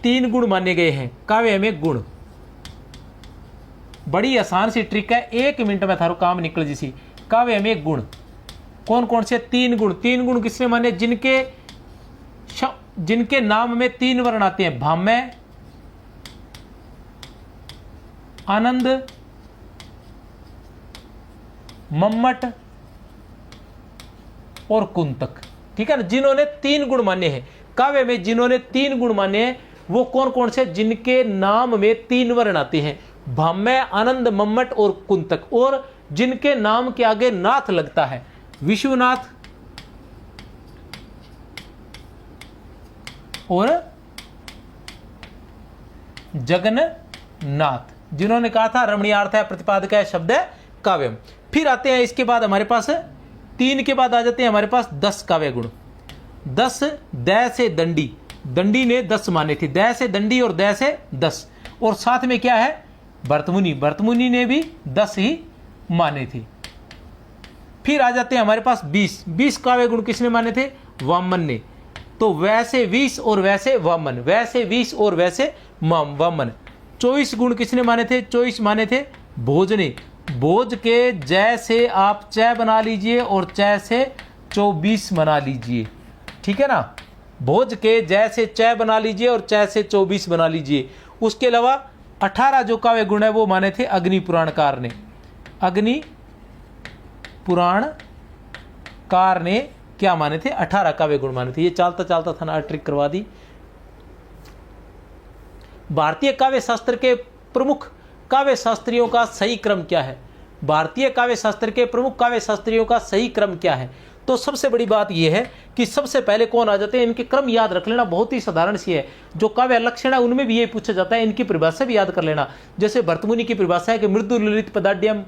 3 गुण माने गए हैं काव्य में गुण। बड़ी आसान सी ट्रिक है, 1 मिनट में थारो काम निकल जिसी। काव्य में गुण कौन कौन से? 3 गुण। 3 गुण किसने माने? जिनके नाम में 3 वर्ण आते हैं, भाम्य, आनंद, मम्मट और कुंतक। ठीक है ना, जिन्होंने 3 गुण माने हैं काव्य में, जिन्होंने 3 गुण माने हैं वो कौन कौन से? जिनके नाम में 3 वर्ण आते हैं, भाम्य, आनंद, मम्मट और कुंतक, और जिनके नाम के आगे नाथ लगता है, विश्वनाथ और जगन्नाथ। जिन्होंने कहा था रमणीयार्थ है, प्रतिपादक है, शब्द है काव्यम। फिर आते हैं इसके बाद हमारे पास 3 के बाद आ जाते हैं हमारे पास 10 काव्य गुण। 10 दै से दंडी, दंडी ने 10 माने थे, दै से दंडी और दै से 10, और साथ में क्या है? भरतमुनि, भरतमुनि ने भी 10 ही माने थे। फिर आ जाते हैं हमारे पास 20 काव्य गुण किसने माने थे? वामन ने। तो वैसे 20 और वैसे वामन, वैसे 20 और वैसे वामन। 24 गुण किसने माने थे? 24 माने थे भोज ने। भोज के जैसे आप चय बना लीजिए और चय से 24 बना लीजिए। ठीक है ना, भोज के जैसे चय बना लीजिए और चय से 24 बना लीजिए। उसके अलावा 18 जो काव्य गुण है वो माने थे अग्नि पुराणकार ने। अग्नि पुराणकार ने क्या माने थे? 18 काव्य गुण माने थे। ये चालता चालता था ना, ट्रिक करवा दी। भारतीय काव्य शास्त्र के प्रमुख काव्य शास्त्रियों का सही क्रम क्या है? भारतीय काव्य शास्त्र के प्रमुख काव्य शास्त्रियों का सही क्रम क्या है? तो सबसे बड़ी बात यह है कि सबसे पहले कौन आ जाते हैं, इनके क्रम याद रख लेना, बहुत ही साधारण सी है। जो काव्य लक्षण है उनमें भी ये पूछा जाता है, इनकी परिभाषा भी याद कर लेना। जैसे भरतमुनि की परिभाषा है कि मृदु ललित पदाढ्यम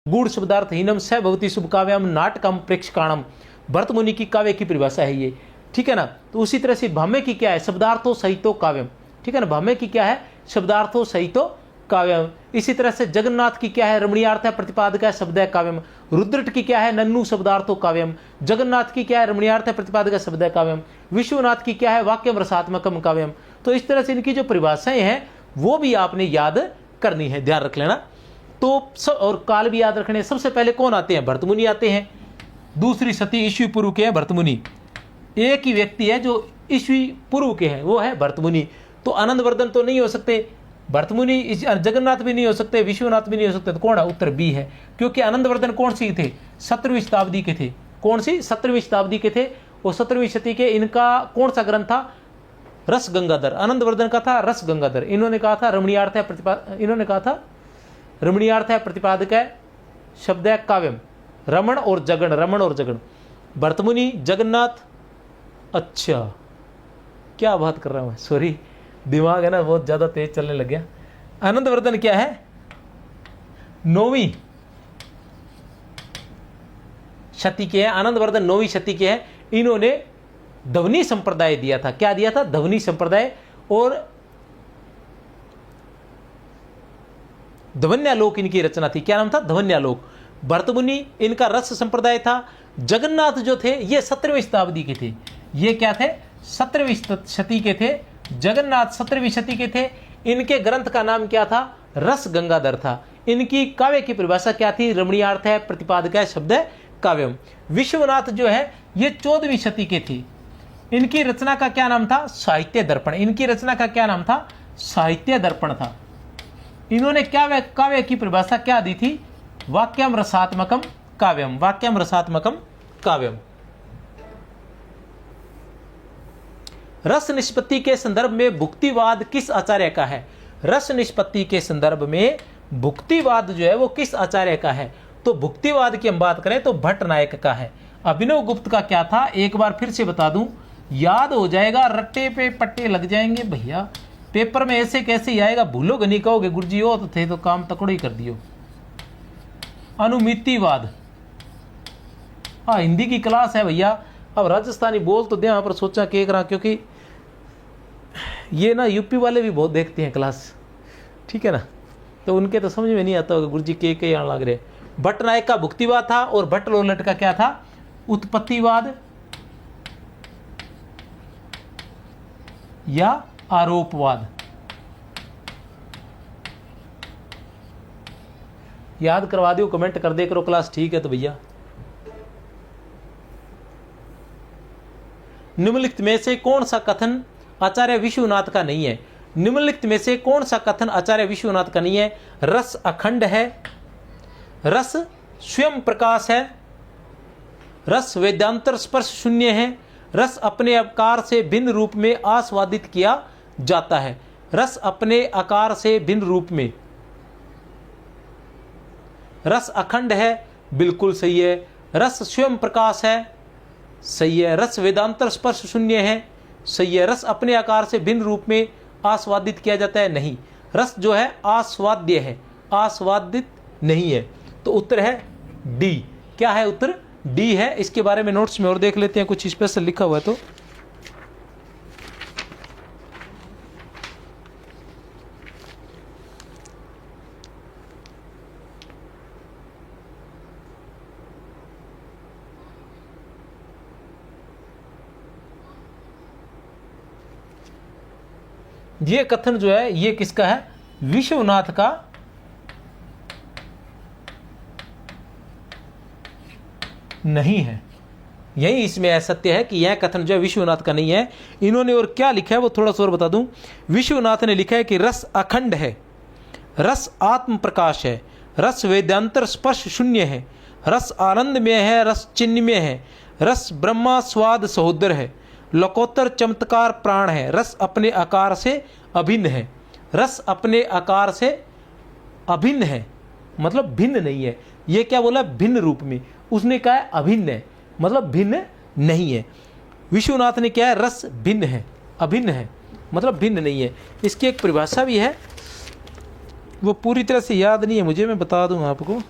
गूढ़ शब्दार्थहीनम स भवति शुभ काव्यम नाटकम प्रेक्षकाणम। भरतमुनि की काव्य की परिभाषा है ये। ठीक है ना, तो उसी तरह से भाम्य की क्या है? शब्दार्थो सहितो काव्यम। ठीक है ना, भाम्य की क्या है? शब्दार्थो सहितो काव्यम। इसी तरह से जगन्नाथ की क्या है? रमणीयार्थ है, प्रतिपादक है, शब्द है काव्यम। रुद्रट की क्या है? नन्नु शब्दार्थो काव्यम। जगन्नाथ की क्या है? रमणीयार्थ है, प्रतिपादक है, शब्द है काव्यम। विश्वनाथ की क्या है? वाक्यम रसात्मकम काव्यम। तो इस तरह से इनकी जो परिभाषाएं हैं वो भी आपने याद करनी है, ध्यान रख लेना। तो और काल भी याद रखने। सबसे पहले कौन आते हैं? भरतमुनि आते हैं। दूसरी सती ईस्वी पूर्व के हैं भरतमुनि। एक ही व्यक्ति है जो ईस्वी पूर्व के हैं, वो है भरतमुनि। तो आनंदवर्धन तो नहीं हो सकते, भरतमुनि, जगन्नाथ भी नहीं हो सकते, विश्वनाथ भी नहीं हो सकते। तो कौन है? उत्तर बी है, क्योंकि आनंदवर्धन कौन सी थे? 17वीं शताब्दी के थे। कौन सी? 17वीं शताब्दी के थे। और 17वीं शती के इनका कौन सा ग्रंथ था? रस गंगाधर। आनंदवर्धन का था रस गंगाधर। इन्होंने कहा था रमणीयार्थ है इन्होंने कहा था रमणीयार्थ है, प्रतिपादक है, शब्द है काव्यम। रमण और जगन, रमण और जगन। भरतमुनि, जगन्नाथ। अच्छा, क्या बात कर रहा हूं मैं, सॉरी, दिमाग है ना बहुत ज्यादा तेज चलने लग गया। आनंदवर्धन क्या है? 9वीं शती के हैं। आनंदवर्धन 9वीं शती के हैं। इन्होंने ध्वनि संप्रदाय दिया था। क्या दिया था? ध्वनि संप्रदाय। और ध्वन्यालोक इनकी रचना थी। क्या नाम था? ध्वन्यालोक। भरतमुनि इनका रस संप्रदाय था। जगन्नाथ जो थे ये 17वीं शताब्दी के थे। ये क्या थे? 17वीं शती के थे। जगन्नाथ 17वीं शती के थे। इनके ग्रंथ का नाम क्या था? रस गंगाधर था। इनकी काव्य की परिभाषा क्या थी? रमणीयार्थ है, प्रतिपादक है, शब्द है काव्यम। विश्वनाथ जो है ये 14वीं शती के थे। इनकी रचना का क्या नाम था? साहित्य दर्पण। इनकी रचना का क्या नाम था? साहित्य दर्पण था। इन्होंने क्या काव्य की परिभाषा क्या दी थी? वाक्यम रसात्मकम काव्यम। वाक्यम रसात्मकम काव्यम। रस निष्पत्ति के संदर्भ में भुक्तिवाद किस आचार्य का है? रस निष्पत्ति के संदर्भ में भुक्तिवाद जो है वो किस आचार्य का है? तो भुक्तिवाद की हम बात करें तो भट्ट नायक का है। अभिनव गुप्त का क्या था? एक बार फिर से बता दूं, याद हो जाएगा, रट्टे पे पट्टे लग जाएंगे भैया। पेपर में ऐसे कैसे ही आएगा, भूलोगे नहीं, कहोगे गुरुजी हो तो थे तो काम तकड़ो ही कर दियो। अनुमितिवाद, हाँ हिंदी की क्लास है भैया। अब राजस्थानी बोल तो दे यहाँ पर, सोचा के करा, क्योंकि ये ना यूपी वाले भी बहुत देखते हैं क्लास, ठीक है ना, तो उनके तो समझ में नहीं आता होगा गुरुजी के यहाँ लग रहे। भट्ट नायक का भुक्तिवाद था और भट्ट लोलट का क्या था, उत्पत्तिवाद या आरोपवाद। याद करवा दियो, कमेंट कर दे करो क्लास ठीक है तो भैया। निम्नलिखित में से कौन सा कथन आचार्य विश्वनाथ का नहीं है? निम्नलिखित में से कौन सा कथन आचार्य विश्वनाथ का नहीं है? रस अखंड है, रस स्वयं प्रकाश है, रस वेदांतर स्पर्श शून्य है, रस अपने आकार से भिन्न रूप में आस्वादित किया जाता है। रस अपने आकार से भिन्न रूप में, रस अखंड है, बिल्कुल सही है। रस स्वयं प्रकाश है, सही है। रस वेदांतर स्पर्श शून्य है, सही है। रस अपने आकार से भिन्न रूप में आस्वादित किया जाता है, नहीं। रस जो है आस्वाद्य है, आस्वादित नहीं है। तो उत्तर है डी। क्या है उत्तर? डी है। इसके बारे में नोट्स में और देख लेते हैं, कुछ स्पेशल लिखा हुआ है तो। ये कथन जो है ये किसका है? विश्वनाथ का नहीं है। यही इसमें असत्य है कि यह कथन जो है विश्वनाथ का नहीं है। इन्होंने और क्या लिखा है वो थोड़ा सा और बता दूं। विश्वनाथ ने लिखा है कि रस अखंड है, रस आत्म प्रकाश है, रस वेदांतर स्पर्श शून्य है, रस आनंद में है, रस चिन्ह में है, रस ब्रह्मा स्वाद सहोदर है, लोकोत्तर चमत्कार प्राण है, रस अपने आकार से अभिन्न है। रस अपने आकार से अभिन्न है मतलब भिन्न नहीं है। ये क्या बोला? भिन्न रूप में। उसने कहा है अभिन्न है मतलब भिन्न नहीं है। विश्वनाथ ने क्या है? रस भिन्न है, अभिन्न है मतलब भिन्न नहीं है। इसकी एक परिभाषा भी है, वो पूरी तरह से याद नहीं है मुझे, मैं बता दूं आपको।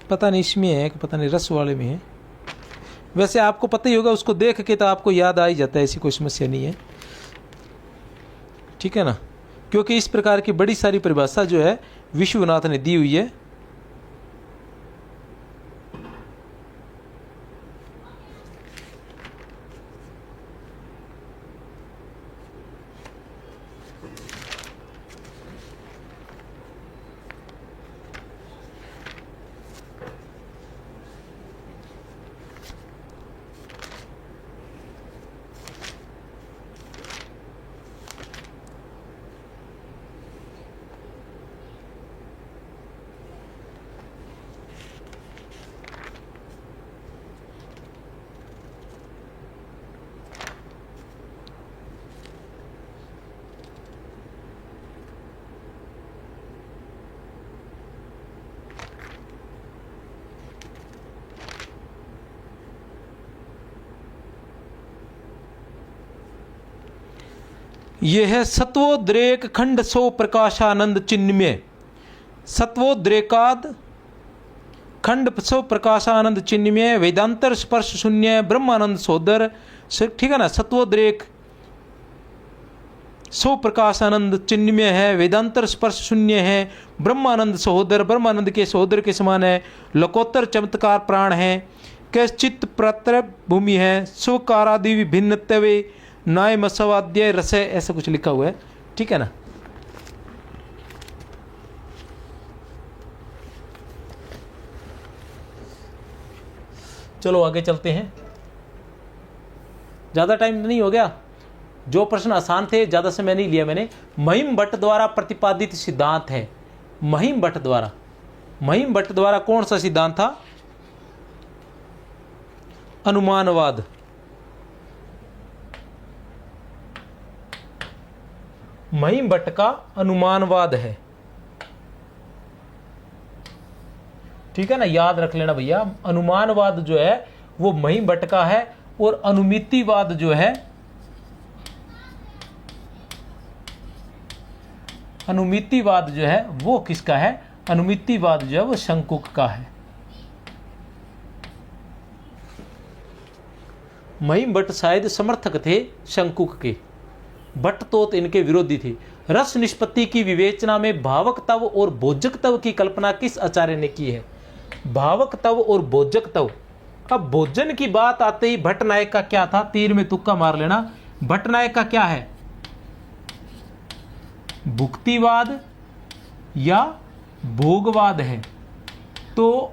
पता नहीं इसमें है कि पता नहीं रस वाले में है। वैसे आपको पता ही होगा, उसको देख के तो आपको याद आ ही जाता है, ऐसी कोई समस्या नहीं है, ठीक है ना। क्योंकि इस प्रकार की बड़ी सारी परिभाषा जो है विश्वनाथ ने दी हुई है। यह है सत्वोद्रेक खंड सो प्रकाशानंद चिन्मय। सत्वोद्रेकाद खंड सो प्रकाशानंद चिन्मय, वेदांतर स्पर्श शून्य, ब्रह्मानंद सोदर, ठीक है ना। सत्वोद्रेक सो प्रकाशानंद चिन्मय है, वेदांतर स्पर्श शून्य है, ब्रह्मानंद सहोदर, ब्रह्मानंद के सहोदर के समान है, लोकोत्तर चमत्कार प्राण है, कैश्चित प्रत्र भूमि है, स्वकारादि विभिन्नत्वे नाय मसवाद्य रस, ऐसा कुछ लिखा हुआ है, ठीक है ना। चलो आगे चलते हैं, ज़्यादा टाइम नहीं हो गया। जो प्रश्न आसान थे, ज़्यादा समय नहीं लिया मैंने। महिम भट्ट द्वारा प्रतिपादित सिद्धांत है। महिम भट्ट द्वारा कौन सा सिद्धांत था? अनुमानवाद। महिम भट्ट का अनुमानवाद है, ठीक है ना, याद रख लेना भैया। अनुमानवाद जो है वो महिम भट्ट का है, और अनुमितिवाद जो है, अनुमितिवाद जो है वो किसका है? अनुमितिवाद जो है वो शंकुक का है। महिम भट्ट शायद समर्थक थे शंकुक के, भट्टतोत इनके विरोधी थे। रस निष्पत्ति की विवेचना में भावकत्व और भोजकत्व की कल्पना किस आचार्य ने की है? भावकत्व और भोजकत्व। अब भोजन की बात आते ही भट्ट नायक का क्या था? तीर में तुक्का मार लेना। भट्ट नायक का क्या है? भुक्तिवाद या भोगवाद है। तो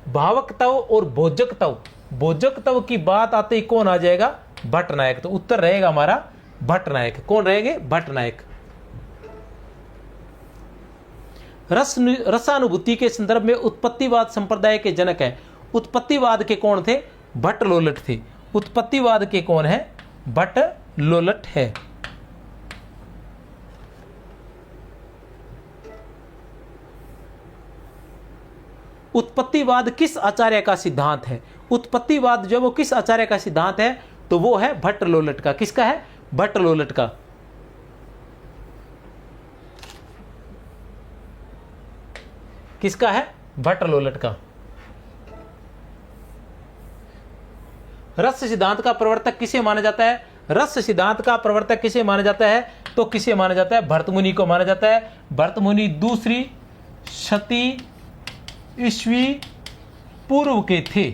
भावकत्व और भोजकत्व, भोजकत्व की बात आते ही कौन आ जाएगा? भट्ट नायक। तो उत्तर रहेगा हमारा भट्ट नायक। कौन रहेंगे? भट्ट नायक। रसानुभूति के संदर्भ में उत्पत्तिवाद संप्रदाय के जनक है। उत्पत्तिवाद के कौन थे? भट्ट लोलट थे। उत्पत्तिवाद के कौन है? भट्ट लोलट है। उत्पत्तिवाद किस आचार्य का सिद्धांत है? उत्पत्तिवाद जो वो किस आचार्य का सिद्धांत है? तो वो है भट्ट लोलट का। किसका है? भट्ट लोलट का। किसका है? भट्ट लोलट का। रस सिद्धांत का प्रवर्तक किसे माना जाता है? रस सिद्धांत का प्रवर्तक किसे माना जाता है? तो किसे माना जाता है? भरतमुनि को माना जाता है। भरतमुनि दूसरी शती ईस्वी पूर्व के थे।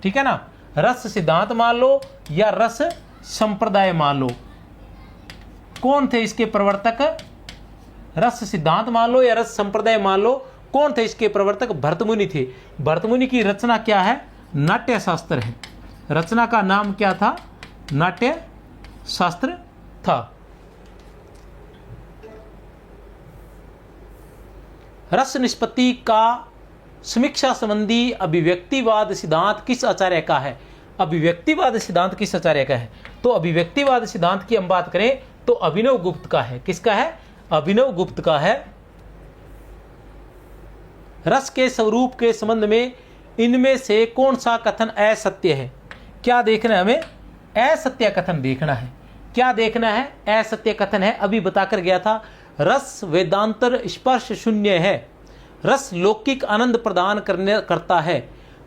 ठीक है ना? रस सिद्धांत मान लो या रस संप्रदाय मान लो, कौन थे इसके प्रवर्तक? रस सिद्धांत मान लो या रस संप्रदाय मान लो, कौन थे इसके प्रवर्तक? भरतमुनि थे। भरतमुनि की रचना क्या है? नाट्य शास्त्र है। रचना का नाम क्या था? नाट्य शास्त्र था। रस निष्पत्ति का समीक्षा संबंधी अभिव्यक्तिवाद सिद्धांत किस आचार्य का है? अभिव्यक्तिवाद सिद्धांत किस आचार्य का है? तो अभिव्यक्तिवाद सिद्धांत की हम बात करें तो अभिनव गुप्त का है। किसका है? अभिनव गुप्त का है। रस के स्वरूप के संबंध में इनमें से कौन सा कथन असत्य है? क्या देखना है हमें? असत्य कथन देखना है। क्या देखना है? असत्य कथन है। अभी बताकर गया था, रस वेदांतर स्पर्श शून्य है। रस लौकिक आनंद प्रदान करता है।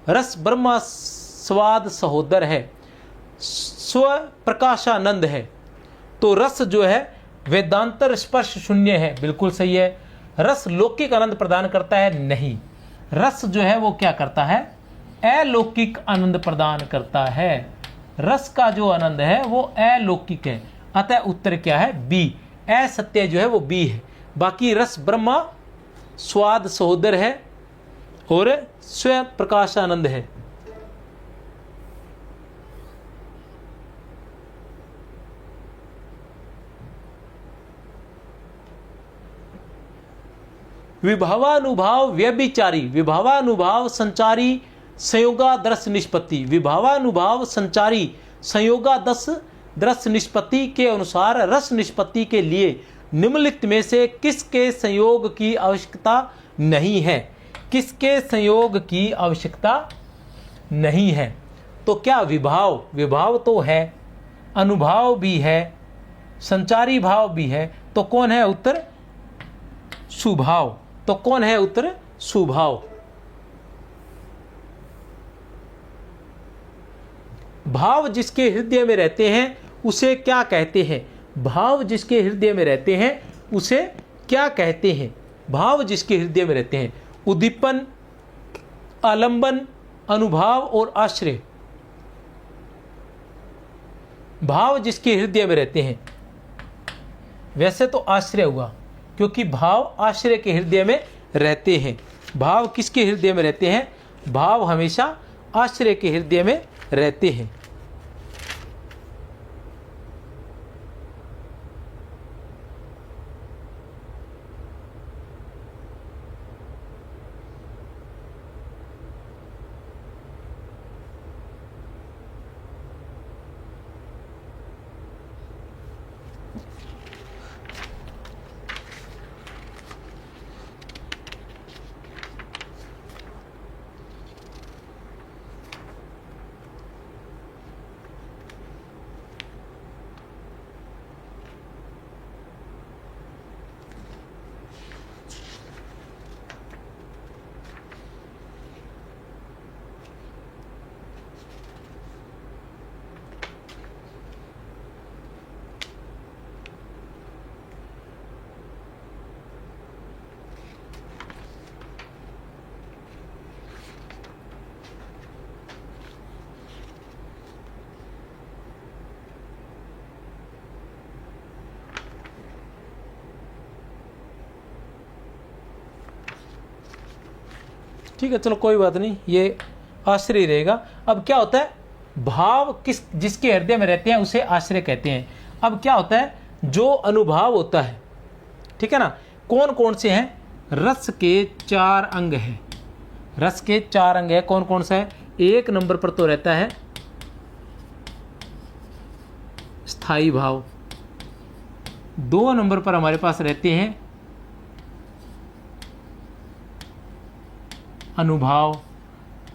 रस ब्रह्म स्वाद सहोदर है, स्व प्रकाशानंद है। तो रस जो है वेदांतर स्पर्श शून्य है। बिल्कुल सही है। रस लौकिक आनंद प्रदान करता है? नहीं। रस जो है वो क्या करता है? अलौकिक आनंद प्रदान करता है। रस का जो आनंद है वो अलौकिक है। अतः उत्तर क्या है? बी। असत्य जो है वो बी है। बाकी रस ब्रह्मा स्वाद सहोदर है और स्वयं प्रकाशानंद है। विभावानुभाव व्यभिचारी, विभावानुभाव संचारी संयोगादर्श निष्पत्ति। विभावानुभाव संचारी संयोगादर्श निष्पत्ति के अनुसार रस निष्पत्ति के लिए निम्नलिखित में से किसके संयोग की आवश्यकता नहीं है? किसके संयोग की आवश्यकता नहीं है? तो क्या विभाव? विभाव तो है, अनुभाव भी है, संचारी भाव भी है। तो कौन है उत्तर? सुभाव। तो कौन है उत्तर? सुभाव। भाव जिसके हृदय में रहते हैं उसे क्या कहते हैं? भाव जिसके हृदय में रहते हैं उसे क्या कहते हैं? भाव जिसके हृदय में रहते हैं, उद्दीपन, आलंबन, अनुभाव और आश्रय। भाव जिसके हृदय में रहते हैं, वैसे तो आश्रय हुआ क्योंकि भाव आश्रय के हृदय में रहते हैं। भाव किसके हृदय में रहते हैं? भाव हमेशा आश्रय के हृदय में रहते हैं। ठीक है, चलो कोई बात नहीं, ये आश्रय रहेगा। अब क्या होता है, भाव किस जिसके हृदय में रहते हैं उसे आश्रय कहते हैं। अब क्या होता है, जो अनुभाव होता है, ठीक है ना, कौन कौन से हैं, रस के 4 अंग हैं। रस के 4 अंग है, कौन कौन सा है, 1 नंबर पर तो रहता है स्थाई भाव, 2 नंबर पर हमारे पास रहते हैं अनुभाव,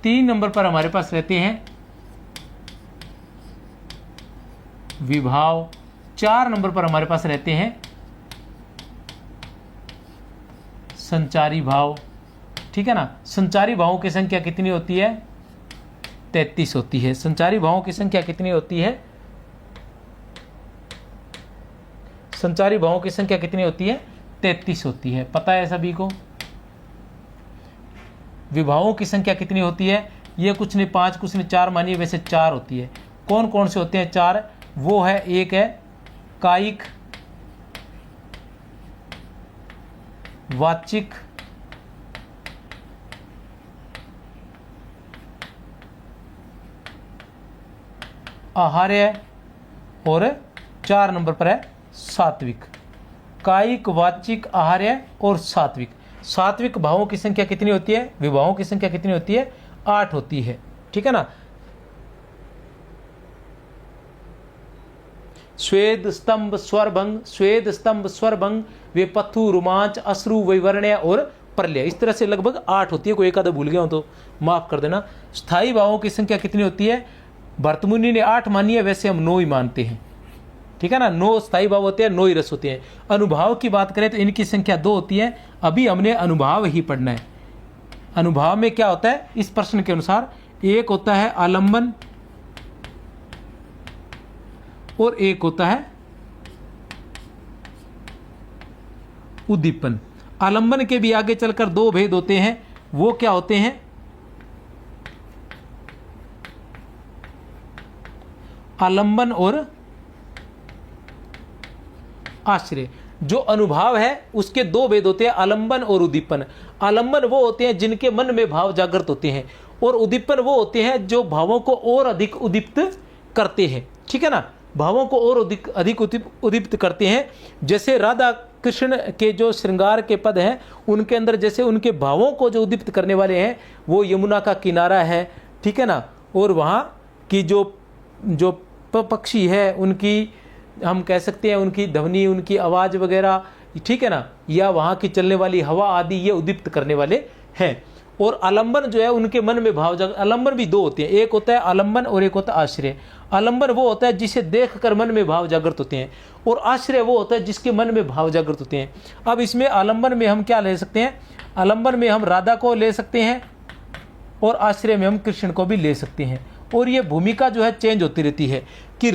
3 नंबर पर हमारे पास रहते हैं विभाव, 4 नंबर पर हमारे पास रहते हैं संचारी भाव। ठीक है ना, संचारी भावों की संख्या कितनी होती है, 33 होती है। संचारी भावों की संख्या कितनी होती है, संचारी भावों की संख्या कितनी होती है, 33 होती है। पता है सभी को। विभावों की संख्या कितनी होती है, ये कुछ नहीं 5 कुछ नहीं 4 मानिए, वैसे 4 होती है। कौन कौन से होते हैं 4, वो है, एक है कायिक, वाचिक, आहार्य और 4 नंबर पर है सात्विक। कायिक, वाचिक, आहार्य और सात्विक। सात्विक भावों की संख्या कितनी होती है, विभावों की संख्या कितनी होती है, 8 होती है। ठीक है ना। स्वेद स्तंभ स्वरभंग, स्वेद स्तंभ स्वरभंग, वे पथु रोमांच अश्रु वैवर्ण्य और प्रलय, इस तरह से लगभग 8 होती है। कोई एक आधा भूल गया हो तो माफ कर देना। स्थायी भावों की संख्या कितनी होती है, भरतमुनि ने 8 मानी है, वैसे हम 9 ही मानते हैं। ठीक है ना, 9 स्थायी भाव होते हैं, 9 ही रस होते हैं। अनुभाव की बात करें तो इनकी संख्या 2 होती है। अभी हमने अनुभाव ही पढ़ना है। अनुभाव में क्या होता है, इस प्रश्न के अनुसार एक होता है आलंबन और एक होता है उद्दीपन। आलंबन के भी आगे चलकर 2 भेद होते हैं, वो क्या होते हैं, आलंबन और आश्रय। जो अनुभाव है उसके 2 भेद होते हैं, आलंबन और उद्दीपन। आलंबन वो होते हैं जिनके मन में भाव जागृत होते हैं, और उद्दीपन वो होते हैं जो भावों को और अधिक उद्दीप्त करते हैं। ठीक है ना, भावों को और अधिक उद्दीप्त करते हैं। जैसे राधा कृष्ण के जो श्रृंगार के पद हैं, उनके अंदर जैसे उनके भावों को जो उद्दीप्त करने वाले हैं वो यमुना का किनारा है। ठीक है ना, और वहाँ की जो पक्षी है उनकी, हम कह सकते हैं उनकी ध्वनि, उनकी आवाज़ वगैरह, ठीक है ना, या वहाँ की चलने वाली हवा आदि, ये उद्दीप्त करने वाले हैं। और आलंबन जो है उनके मन में भाव जाग, आलंबन भी 2 होते हैं, एक होता है आलंबन और एक होता है आश्रय। आलंबन वो होता है जिसे देखकर मन में भाव जागृत होते हैं, और आश्रय वो होता है जिसके मन में भाव जागृत होते हैं। अब इसमें आलंबन में हम क्या ले सकते हैं, आलंबन में हम राधा को ले सकते हैं और आश्रय में हम कृष्ण को भी ले सकते हैं। और ये भूमिका जो है चेंज होती रहती है कि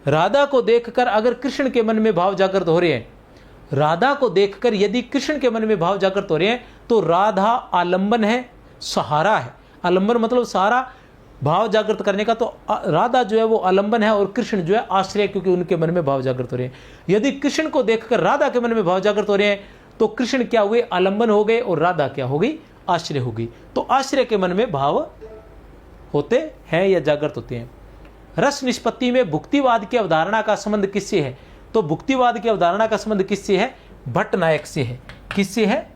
राधा को देखकर अगर कृष्ण के मन में भाव जागृत हो रहे हैं, राधा को देखकर यदि कृष्ण के मन में भाव जागृत हो रहे हैं, तो राधा आलंबन है, सहारा है। आलंबन मतलब सहारा, भाव जागृत करने का। तो राधा जो है वो आलंबन है और कृष्ण जो है आश्रय, क्योंकि उनके मन में भाव जागृत हो रहे हैं। यदि कृष्ण को देखकर राधा के मन में भाव जागृत हो रहे हैं, तो कृष्ण क्या हुए, आलंबन हो गए, और राधा क्या हो गई, आश्रय हो गई। तो आश्रय के मन में भाव होते हैं या जागृत होते हैं। रस निष्पत्ति में भुक्तिवाद की अवधारणा का संबंध किससे है, तो भुक्तिवाद की अवधारणा का संबंध किससे है, भट्ट नायक से है। किससे है,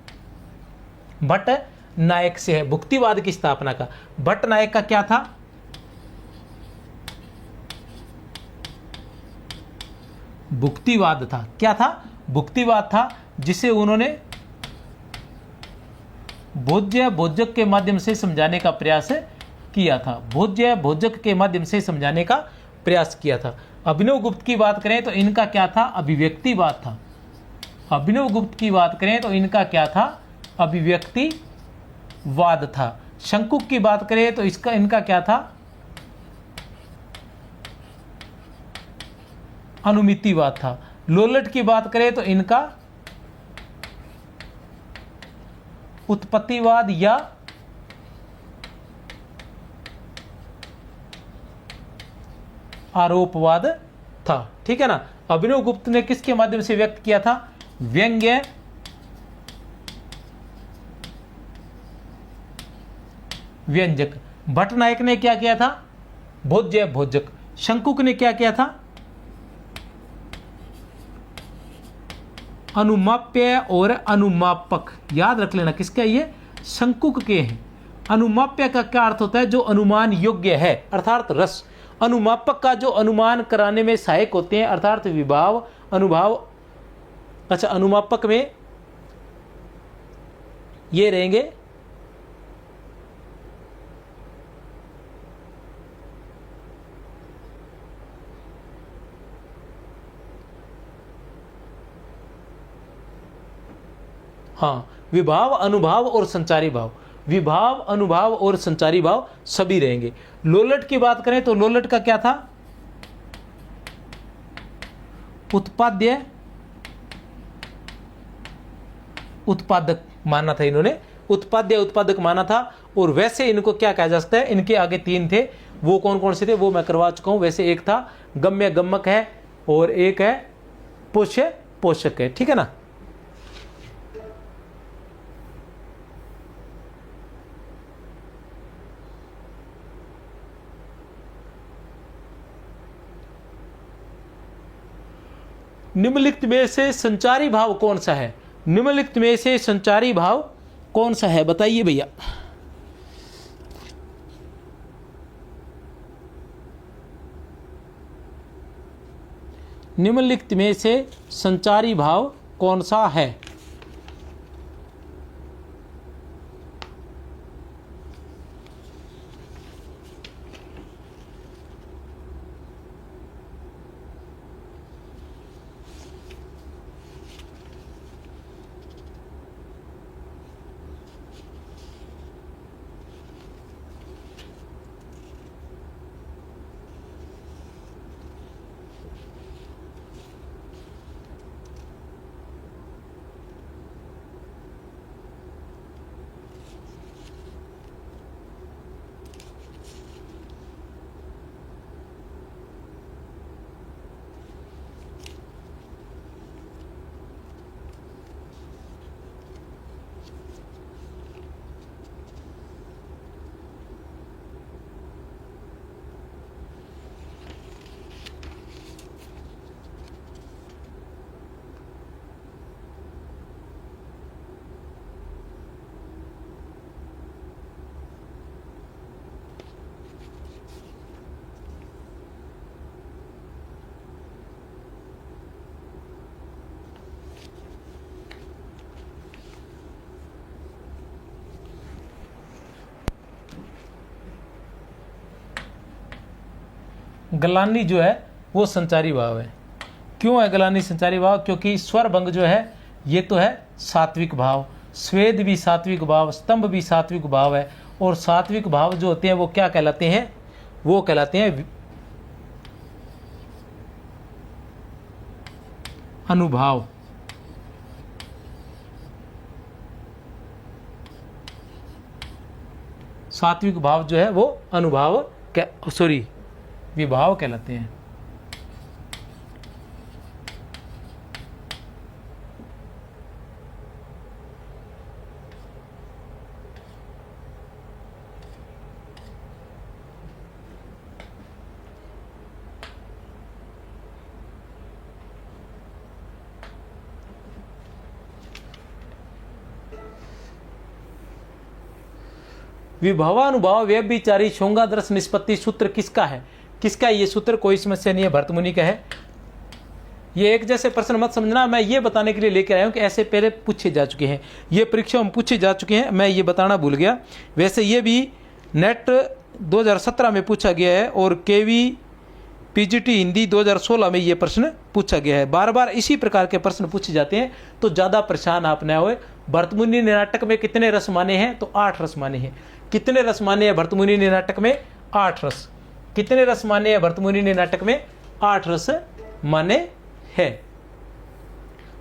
भट्ट नायक से है। भुक्तिवाद की स्थापना का भट्ट नायक का क्या था, भुक्तिवाद था। क्या था, भुक्तिवाद था, जिसे उन्होंने भोज्य भोजक के माध्यम से समझाने का प्रयास किया था। भोज्य भोजक के माध्यम से समझाने का प्रयास किया था। अभिनव गुप्त की बात करें तो इनका क्या था, अभिव्यक्तिवाद था। अभिनव गुप्त की बात करें तो इनका क्या था, अभिव्यक्तिवाद था। शंकुक की बात करें तो इनका क्या था, अनुमितिवाद था। लोलट की बात करें तो इनका उत्पत्तिवाद या आरोपवाद था। ठीक है ना। अभिनव गुप्त ने किसके माध्यम से व्यक्त किया था, व्यंग्य व्यंजक। भट्ट नायक ने क्या किया था? भोज्य भोजक। शंकुक ने क्या किया था? अनुमाप्य और अनुमापक। याद रख लेना किसका ये? शंकुक के हैं। अनुमाप्य का क्या अर्थ होता है? जो अनुमान योग्य है, अर्थात रस। अनुमापक का जो अनुमान कराने में सहायक होते हैं, अर्थात विभाव, अनुभाव। अच्छा, अनुमापक में ये रहेंगे हाँ, विभाव, अनुभाव और संचारी भाव। विभाव, अनुभाव और संचारी भाव सभी रहेंगे। लोलट की बात करें तो लोलट का क्या था? उत्पाद्य उत्पादक माना था इन्होंने, उत्पाद्य उत्पादक माना था। और वैसे इनको क्या कहा जा सकता है? इनके आगे तीन थे, वो कौन कौन से थे वो मैं करवा चुका हूं। वैसे एक था गम्य गम्मक है, और एक है पोष्य पोषक है, ठीक है ना। निम्नलिखित में से संचारी भाव कौन सा है? निम्नलिखित में से संचारी भाव कौन सा है? बताइए भैया। निम्नलिखित में से संचारी भाव कौन सा है? गलानी जो है वो संचारी भाव है। क्यों है गलानी संचारी भाव? क्योंकि स्वर भंग जो है ये तो है सात्विक भाव, स्वेद भी सात्विक भाव, स्तंभ भी सात्विक भाव है। और सात्विक भाव जो होते हैं वो क्या कहलाते हैं? वो कहलाते हैं अनुभाव। सात्विक भाव जो है वो अनुभाव विभाव कहलाते हैं। विभवानुभाव व्यभिचारी शोंगादर्श निष्पत्ति सूत्र किसका है? किसका ये सूत्र? कोई समस्या नहीं है, भरत मुनि का है। ये एक जैसे प्रश्न मत समझना, मैं ये बताने के लिए लेकर आया हूं कि ऐसे पहले पूछे जा चुके हैं, ये परीक्षा में पूछे जा चुके हैं, मैं ये बताना भूल गया। वैसे ये भी नेट 2017 में पूछा गया है और केवी पीजीटी हिंदी 2016 में ये प्रश्न पूछा गया है। बार बार इसी प्रकार के प्रश्न पूछे जाते हैं, तो ज़्यादा परेशान आप न हुए। भरत मुनि ने नाटक में कितने रस माने हैं? तो 8 रस माने हैं। कितने रस माने हैं भरत मुनि ने नाटक में? 8 रस। कितने रस माने हैं भरत मुनि ने नाटक में? 8 रस माने है।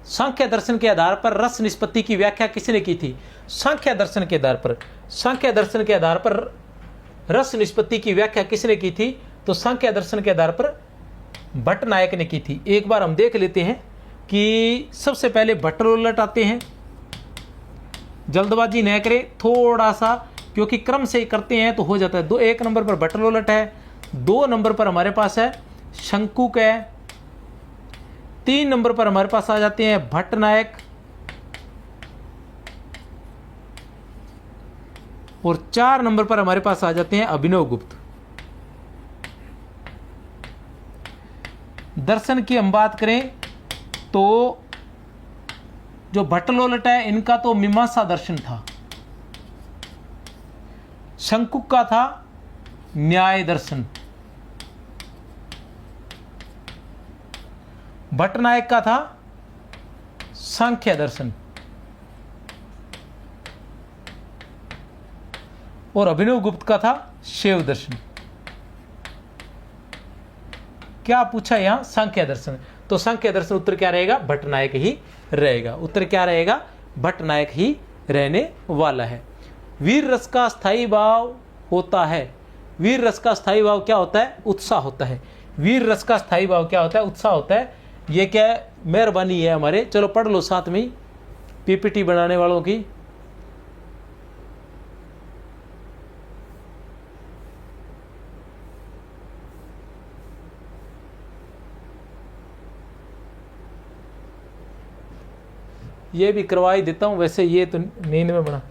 सांख्य दर्शन के आधार पर रस निष्पत्ति की व्याख्या किसने की थी? सांख्य दर्शन के आधार पर, सांख्य दर्शन के आधार पर रस निष्पत्ति की व्याख्या किसने की थी? तो सांख्य दर्शन के आधार पर भट्ट नायक ने की थी। एक बार हम देख लेते हैं कि सबसे पहले भट्ट लोलट आते हैं। जल्दबाजी न करें, थोड़ा सा क्योंकि क्रम से करते हैं तो हो जाता है। 1 नंबर पर भट्टलोलट है, 2 नंबर पर हमारे पास है शंकुक है, 3 नंबर पर हमारे पास आ जाते हैं भट्टनायक, और 4 नंबर पर हमारे पास आ जाते हैं अभिनवगुप्त। दर्शन की हम बात करें तो जो भट्टलोलट है इनका तो मीमांसा दर्शन था, शंकुक का था न्याय दर्शन, भट्टनायक का था सांख्य दर्शन, और अभिनवगुप्त का था शैव दर्शन। क्या पूछा यहां? सांख्य दर्शन। तो सांख्य दर्शन उत्तर क्या रहेगा? भट्टनायक ही रहेगा। उत्तर क्या रहेगा? भट्टनायक ही रहने वाला है। वीर रस का स्थायी भाव होता है। वीर रस का स्थायी भाव क्या होता है? उत्साह होता है। वीर रस का स्थायी भाव क्या होता है? उत्साह होता है। ये क्या है? मेहरबानी है हमारे, चलो पढ़ लो साथ में पीपीटी बनाने वालों की। ये भी करवा ही देता हूं, वैसे ये तो नींद में बना।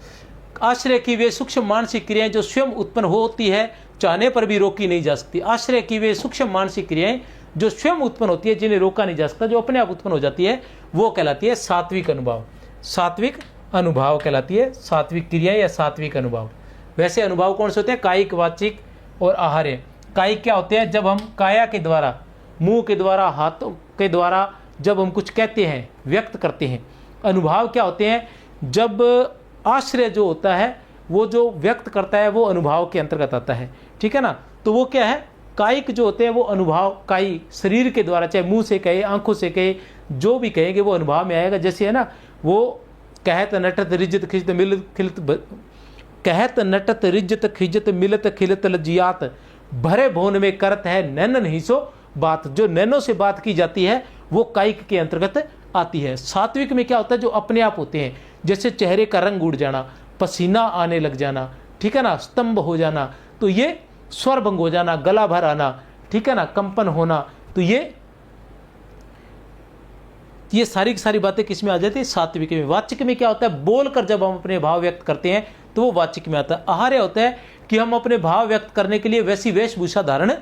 आश्रय की वे सूक्ष्म मानसिक क्रियाएं जो स्वयं उत्पन्न होती है, चाहने पर भी रोकी नहीं जा सकती। आश्रय की वे सूक्ष्म मानसिक क्रियाएं जो स्वयं उत्पन्न होती है, जिन्हें रोका नहीं जा सकता, जो अपने आप उत्पन्न हो जाती है, वो कहलाती है सात्विक अनुभाव। सात्विक अनुभाव कहलाती है सात्विक क्रियाएं या सात्विक अनुभाव। वैसे अनुभाव कौन से होते हैं? कायिक, वाचिक और आहार्य। कायिक क्या होते हैं? जब हम काया के द्वारा, मुंह के द्वारा, हाथों के द्वारा जब हम कुछ कहते हैं, व्यक्त करते हैं। अनुभाव क्या होते हैं? जब आश्रय जो होता है वो जो व्यक्त करता है वो अनुभाव के अंतर्गत आता है। ठीक है ना? तो वो क्या है? कायिक जो होते हैं वो अनुभाव, कायी शरीर के द्वारा, चाहे मुंह से कहे, आंखों से कहे, जो भी कहेंगे वो अनुभाव में आएगा। जैसे है ना, वो कहत नटत रिज्जत खिजत मिलत खिलत, कहत नटत रिज्जत खिजत मिलत खिलत लजियात, भरे भोन में करत है नैनन ही सो बात। जो नैनों से बात की जाती है वो कायिक के अंतर्गत आती है। सात्विक में क्या होता है? जो अपने आप होते हैं, जैसे चेहरे का रंग उड़ जाना, पसीना आने लग जाना, ठीक है ना, स्तंभ हो जाना, तो ये स्वरभंग हो जाना, गला भर आना, ठीक है ना, कंपन होना, तो ये सारी की सारी बातें किस में आ जाती है? सात्विक में। वाचिक में क्या होता है? बोलकर जब हम अपने भाव व्यक्त करते हैं तो वो वाचिक में आता है। आहार्य होता है कि हम अपने भाव व्यक्त करने के लिए वैसी वेशभूषा धारण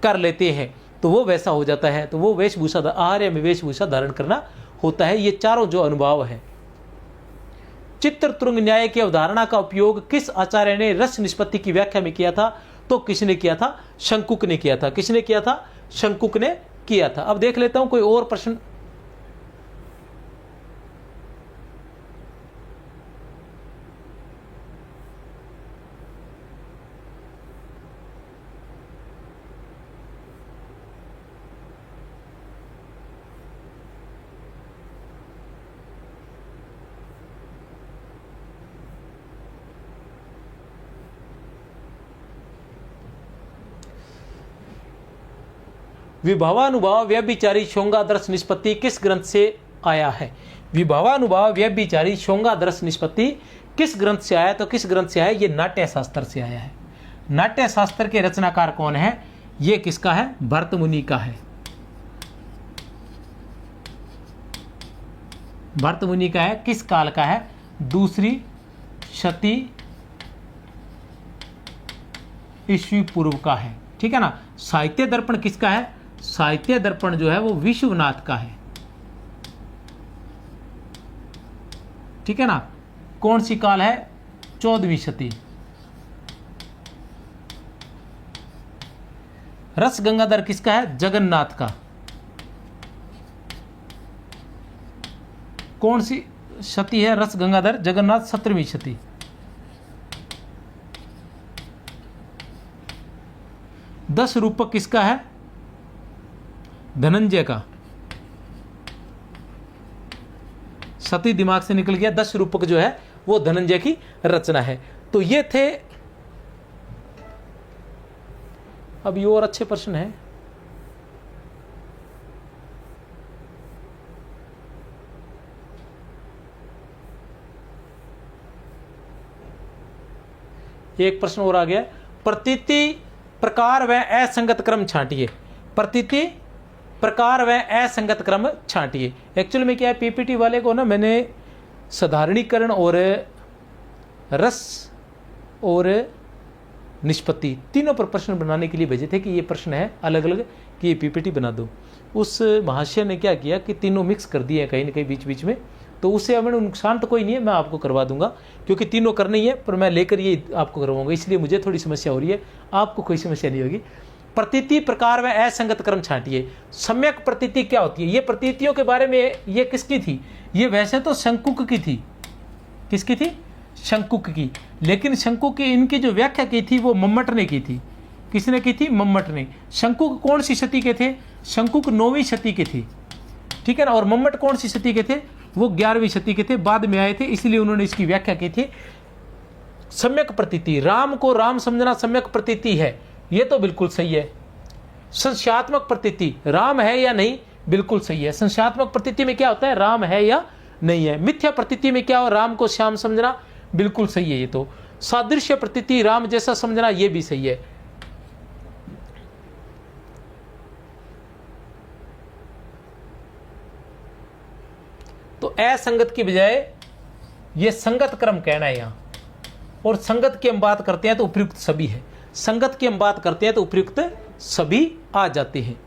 कर लेते हैं, तो वो वैसा हो जाता है। तो वो वेशभूषा, आहार्य में वेशभूषा धारण करना होता है। ये चारों जो अनुभाव है। चित्रतुंग न्याय की अवधारणा का उपयोग किस आचार्य ने रस निष्पत्ति की व्याख्या में किया था? तो किसने किया था? शंकुक ने किया था। किसने किया था? शंकुक ने किया था। अब देख लेता हूं कोई और प्रश्न। विभावानुभाव व्यभिचारी शोंगादर्श निष्पत्ति किस ग्रंथ से आया है? विभावानुभाव व्यभिचारी शोंगादर्श निष्पत्ति किस ग्रंथ से आया? तो किस ग्रंथ से आया? ये नाट्य शास्त्र से आया है। नाट्य शास्त्र के रचनाकार कौन है? ये किसका है? भरत मुनि का है। भरत मुनि का है। किस काल का है? दूसरी शती ईस्वी पूर्व का है। ठीक है ना? साहित्य दर्पण किसका है? साहित्य दर्पण जो है वो विश्वनाथ का है। ठीक है ना? कौन सी काल है? 14वीं शती। रस गंगाधर किसका है? जगन्नाथ का। कौन सी शती है? रस गंगाधर जगन्नाथ 17वीं शती। दस रूपक किसका है? धनंजय का। सती दिमाग से निकल गया। 10 रूपक जो है वो धनंजय की रचना है। तो ये थे। अब ये और अच्छे प्रश्न है। एक प्रश्न और आ गया, प्रतीति प्रकार व असंगत क्रम छांटिए। प्रतीति प्रकार व असंगत क्रम छांटिए। एक्चुअल में क्या है, पीपीटी वाले को ना मैंने साधारणीकरण और रस और निष्पत्ति तीनों पर प्रश्न बनाने के लिए भेजे थे कि ये प्रश्न है अलग अलग कि ये पीपीटी बना दो। उस महाशय ने क्या किया कि तीनों मिक्स कर दिए कहीं ना कहीं बीच बीच में, तो उससे हमें नुकसान तो कोई नहीं है, मैं आपको करवा दूंगा क्योंकि तीनों करनी है, पर मैं लेकर ये आपको करवाऊंगा, इसलिए मुझे थोड़ी समस्या हो रही है, आपको कोई समस्या नहीं होगी। प्रतीति प्रकार व असंगत क्रम छांटिए। सम्यक प्रतीति क्या होती है? ये प्रतीतियों के बारे में ये किसकी थी? ये वैसे तो शंकुक की थी। किसकी थी? शंकुक की। लेकिन शंकुक की इनकी जो व्याख्या की थी वो मम्मट ने की थी। किसने की थी? मम्मट ने। शंकुक कौन सी शती के थे? शंकुक 9वीं शती के थे, ठीक है ना। और मम्मट कौन सी शती के थे? वो 11वीं शती के थे, बाद में आए थे, इसलिए उन्होंने इसकी व्याख्या की थी। सम्यक प्रतीति, राम को राम समझना सम्यक प्रतीति है, ये तो बिल्कुल सही है। संशयात्मक प्रतीति, राम है या नहीं, बिल्कुल सही है। संशयात्मक प्रतीति में क्या होता है? राम है या नहीं है। मिथ्या प्रतीति में क्या हो? राम को श्याम समझना, बिल्कुल सही है ये तो। सादृश्य प्रतीति, राम जैसा समझना, ये भी सही है। तो असंगत की बजाय ये संगत क्रम कहना है यहां, और संगत की हम बात करते हैं तो उपयुक्त सभी है, संगत की हम बात करते हैं तो उपयुक्त सभी आ जाते हैं।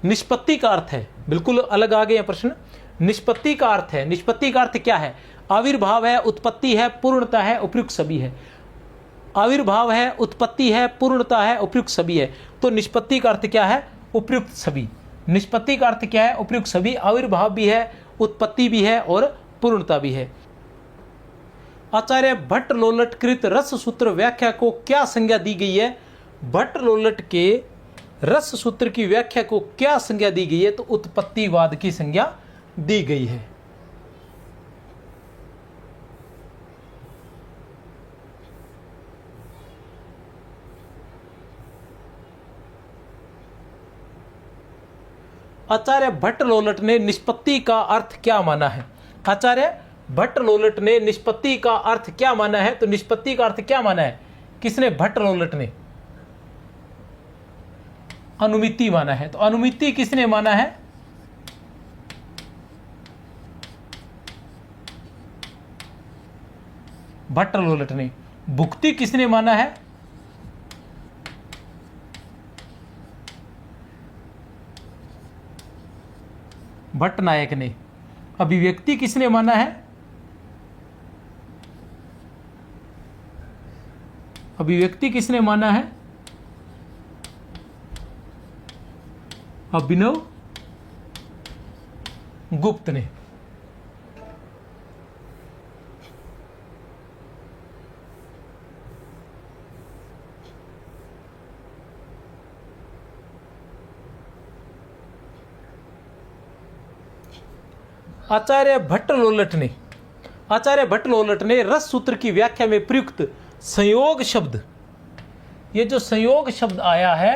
निष्पत्ति का अर्थ है, बिल्कुल अलग आ गया प्रश्न। निष्पत्ति का अर्थ है, निष्पत्ति का अर्थ क्या है? आविर्भाव है, उत्पत्ति है, पूर्णता है, उपयुक्त सभी है। आविर्भाव है, उत्पत्ति है, पूर्णता है, उपयुक्त सभी है। तो निष्पत्ति का अर्थ क्या है? उपयुक्त सभी। निष्पत्ति का अर्थ क्या है? उपयुक्त सभी। आविर्भाव भी है, उत्पत्ति भी है और पूर्णता भी है। आचार्य भट्ट लोलट कृत रस सूत्र व्याख्या को क्या संज्ञा दी गई है? भट्ट लोलट के रस सूत्र की व्याख्या को क्या संज्ञा दी गई है? तो उत्पत्तिवाद की संज्ञा दी गई है। आचार्य भट्ट लोलट ने निष्पत्ति का अर्थ क्या माना है? आचार्य भट्ट लोलट ने निष्पत्ति का अर्थ क्या माना है? तो निष्पत्ति का अर्थ क्या माना है? किसने? भट्ट लोलट ने अनुमिति माना है। तो अनुमिति किसने माना है? भट्ट लोलट ने। भुक्ति किसने माना है? भट्ट नायक ने। अभिव्यक्ति किसने माना है? अभिव्यक्ति किसने माना है? अभिनव गुप्त ने। आचार्य भट्ट लोलट ने, आचार्य भट्ट लोलट ने रस सूत्र की व्याख्या में प्रयुक्त संयोग शब्द, ये जो संयोग शब्द आया है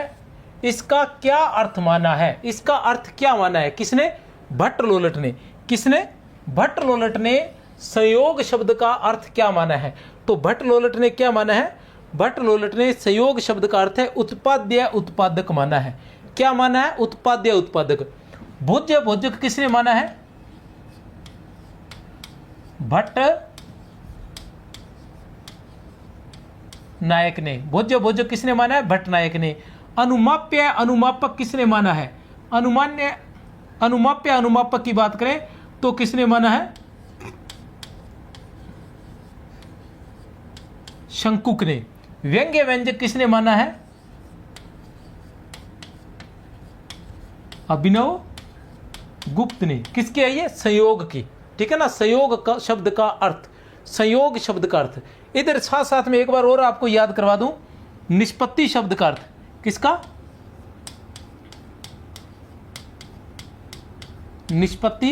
इसका क्या अर्थ माना है? इसका अर्थ क्या माना है? किसने? भट्ट लोलट ने। किसने? भट्ट लोलट ने संयोग शब्द का अर्थ क्या माना है? तो भट्ट लोलट ने क्या माना है? भट्ट लोलट ने संयोग शब्द का अर्थ है उत्पाद्य उत्पादक माना है। क्या माना है? उत्पाद्य उत्पादक। भोज्य भोजक किसने माना है? भट्ट नायक ने। भोज्य भोजक किसने माना है? भट्ट नायक ने। अनुमाप्य अनुमापक किसने माना है? अनुमान्य अनुमाप्य अनुमापक की बात करें तो किसने माना है? शंकुक ने। व्यंग्य व्यंजक किसने माना है? अभिनव गुप्त ने। किसके है ये? संयोग की, ठीक है ना। संयोग का शब्द का अर्थ, संयोग शब्द का अर्थ इधर साथ साथ में एक बार और आपको याद करवा दूं, निष्पत्ति शब्द का अर्थ किसका? निष्पत्ति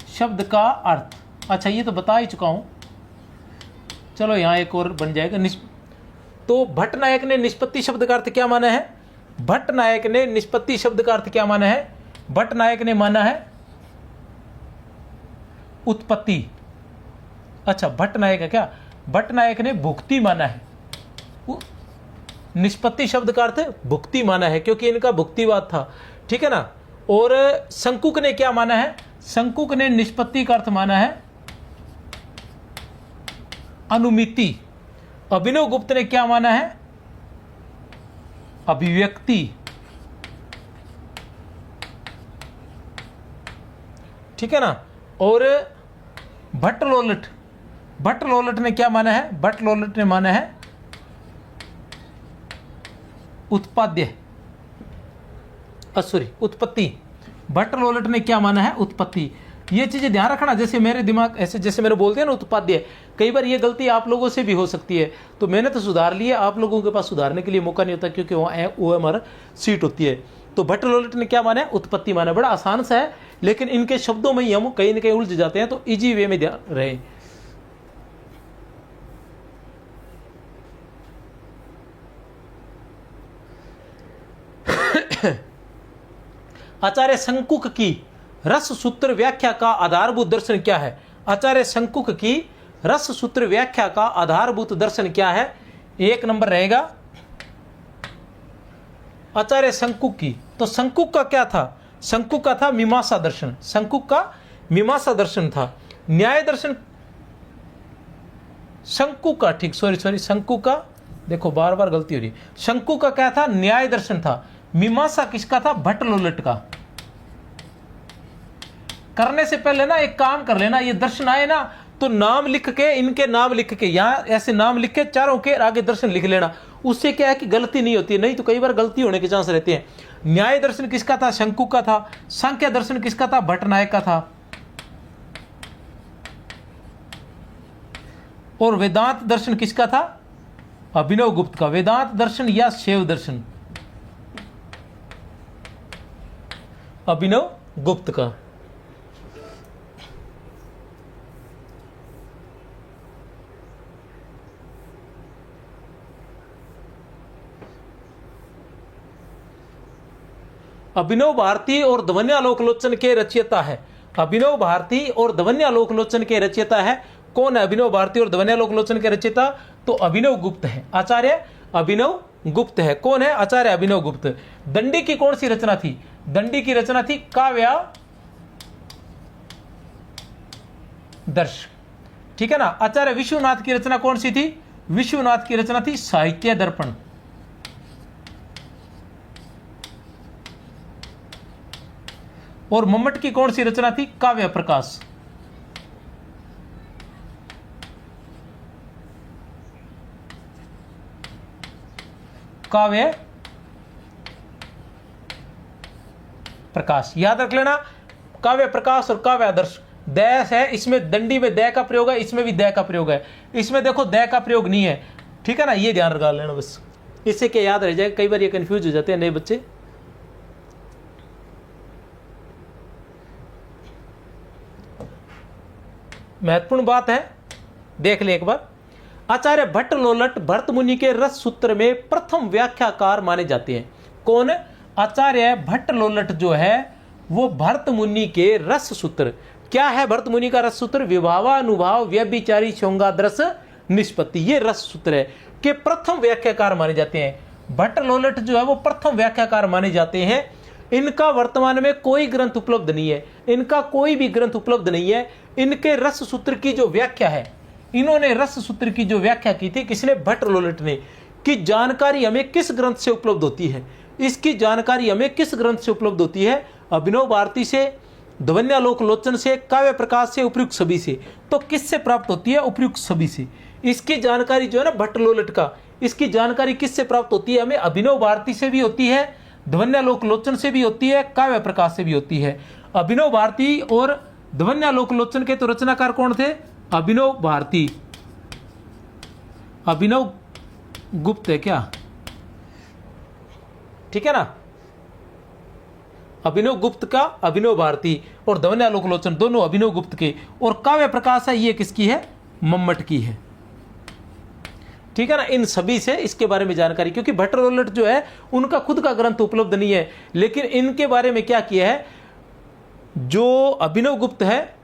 शब्द का अर्थ, अच्छा ये तो बता ही चुका हूं चलो यहाँ एक और बन जाएगा तो भट्ट नायक ने निष्पत्ति शब्द का अर्थ क्या माना है? भट्ट नायक ने निष्पत्ति शब्द का अर्थ क्या माना है? भट्ट नायक ने माना है उत्पत्ति। अच्छा, भट्ट नायक है क्या? भट्ट नायक ने भुक्ति माना है। निष्पत्ति शब्द का अर्थ भुक्ति माना है, क्योंकि इनका भुक्तिवाद था, ठीक है ना। और शंकुक ने क्या माना है? शंकुक ने निष्पत्ति का अर्थ माना है अनुमिति। अभिनव गुप्त ने क्या माना है? अभिव्यक्ति, ठीक है ना। और भट्ट लोलट ने क्या माना है? भट्ट लोलट ने माना है उत्पाद्य, सॉरी उत्पत्ति। भट्ट लोलट ने क्या माना है? उत्पत्ति। ये चीजें ध्यान रखना, जैसे मेरे दिमाग ऐसे जैसे मैंने बोल दिया ना उत्पाद्य, कई बार ये गलती आप लोगों से भी हो सकती है, तो मैंने तो सुधार लिया, आप लोगों के पास सुधारने के लिए मौका नहीं होता, क्योंकि वो हमारा सीट होती है। तो भट्ट लोलट ने क्या माना है? उत्पत्ति माना है। बड़ा आसान सा है, लेकिन इनके शब्दों में ही हम कहीं ना कहीं उलझ जाते हैं, तो इजी वे में ध्यान रहे। आचार्य शंकुक की रस सूत्र व्याख्या का आधारभूत दर्शन क्या है? आचार्य शंकुक की रस सूत्र व्याख्या का आधारभूत दर्शन क्या है? एक नंबर रहेगा आचार्य शंकुक की। तो शंकुक का क्या था? शंकुक का था मीमांसा दर्शन। शंकुक का मीमांसा दर्शन था। न्याय दर्शन शंकुक का, ठीक, सॉरी शंकुक का, देखो बार बार गलती हो रही है। शंकुक का क्या था? न्याय दर्शन था। मीमांसा किसका था? भट्ट लोलट का। करने से पहले ना एक काम कर लेना, ये दर्शन आए ना तो नाम लिख के, इनके नाम लिख के, यहाँ ऐसे नाम लिख के चारों के आगे दर्शन लिख लेना। उससे क्या है कि गलती नहीं होती है, नहीं तो कई बार गलती होने के चांस रहते हैं। न्याय दर्शन किसका था? शंकुक का था। सांख्य दर्शन किसका था? भट्ट नायक का था। और वेदांत दर्शन किसका था? अभिनव गुप्त का। वेदांत दर्शन या शैव दर्शन अभिनव गुप्त का। अभिनव भारती और ध्वन्यालोकलोचन के रचयिता है। अभिनव भारती और ध्वन्यालोकलोचन के रचयिता है। कौन है अभिनव भारती और ध्वन्यालोकलोचन के रचयिता? तो अभिनव गुप्त है, आचार्य अभिनव गुप्त है। कौन है? आचार्य अभिनव गुप्त। दंडी की कौन सी रचना थी? दंडी की रचना थी काव्या दर्श, ठीक है ना। आचार्य विश्वनाथ की रचना कौन सी थी? विश्वनाथ की रचना थी साहित्य दर्पण। और मम्मट की कौन सी रचना थी? काव्य प्रकाश। काव्य प्रकाश याद रख लेना। काव्य प्रकाश और काव्य आदर्श दैस है, इसमें दंडी में दय का प्रयोग है, इसमें भी दय का प्रयोग है। इसमें देखो दय का प्रयोग नहीं है, ठीक है ना। ये ध्यान रखा लेना बस, इससे क्या याद रह जाएगा। कई बार ये कंफ्यूज हो जाते हैं नए बच्चे। महत्वपूर्ण बात है, देख ले एक बार। आचार्य भट्ट लोलट भरत मुनि के रस सूत्र में प्रथम व्याख्याकार माने जाते हैं। कौन? आचार्य भट्ट लोलट जो है वो भरत मुनि के रस सूत्र। क्या है भरत मुनि का रस सूत्र? विभावानुभाव व्यभिचारी शोंगादरस निष्पत्ति, ये रस सूत्र है कि प्रथम व्याख्याकार माने जाते हैं। भट्ट लोलट जो है वो प्रथम व्याख्याकार माने जाते हैं। इनका वर्तमान में कोई ग्रंथ उपलब्ध नहीं है, इनका कोई भी ग्रंथ उपलब्ध नहीं है। इनके रस सूत्र की जो व्याख्या है, इन्होंने रस सूत्र की जो व्याख्या की थी, किसने? भट्ट लोलट ने। कि जानकारी हमें किस ग्रंथ से उपलब्ध होती है, इसकी जानकारी हमें किस ग्रंथ से उपलब्ध होती है? अभिनव भारती से, ध्वन्यालोकलोचन से, काव्य प्रकाश से, उपयुक्त सभी से। तो किससे प्राप्त होती है? उपयुक्त सभी से। इसकी जानकारी जो है ना भट्ट लोलट का, इसकी जानकारी किससे प्राप्त होती है? हमें अभिनव भारती से भी होती है, ध्वन्यालोकलोचन से भी होती है, काव्य प्रकाश से भी होती है। अभिनव भारती और ध्वन्यालोकलोचन के तो रचनाकार कौन थे? अभिनव भारती। अभिनव गुप्त है क्या? ठीक है ना। अभिनव गुप्त का अभिनव भारती और ध्वन्यालोकलोचन दोनों अभिनव गुप्त के। और काव्य प्रकाश है, ये किसकी है? मम्मट की है। ठीक है ना, इन सभी से इसके बारे में जानकारी, क्योंकि भट्ट रॉलेट जो है उनका खुद का ग्रंथ उपलब्ध नहीं है, लेकिन इनके बारे में क्या किया है, जो अभिनव गुप्त है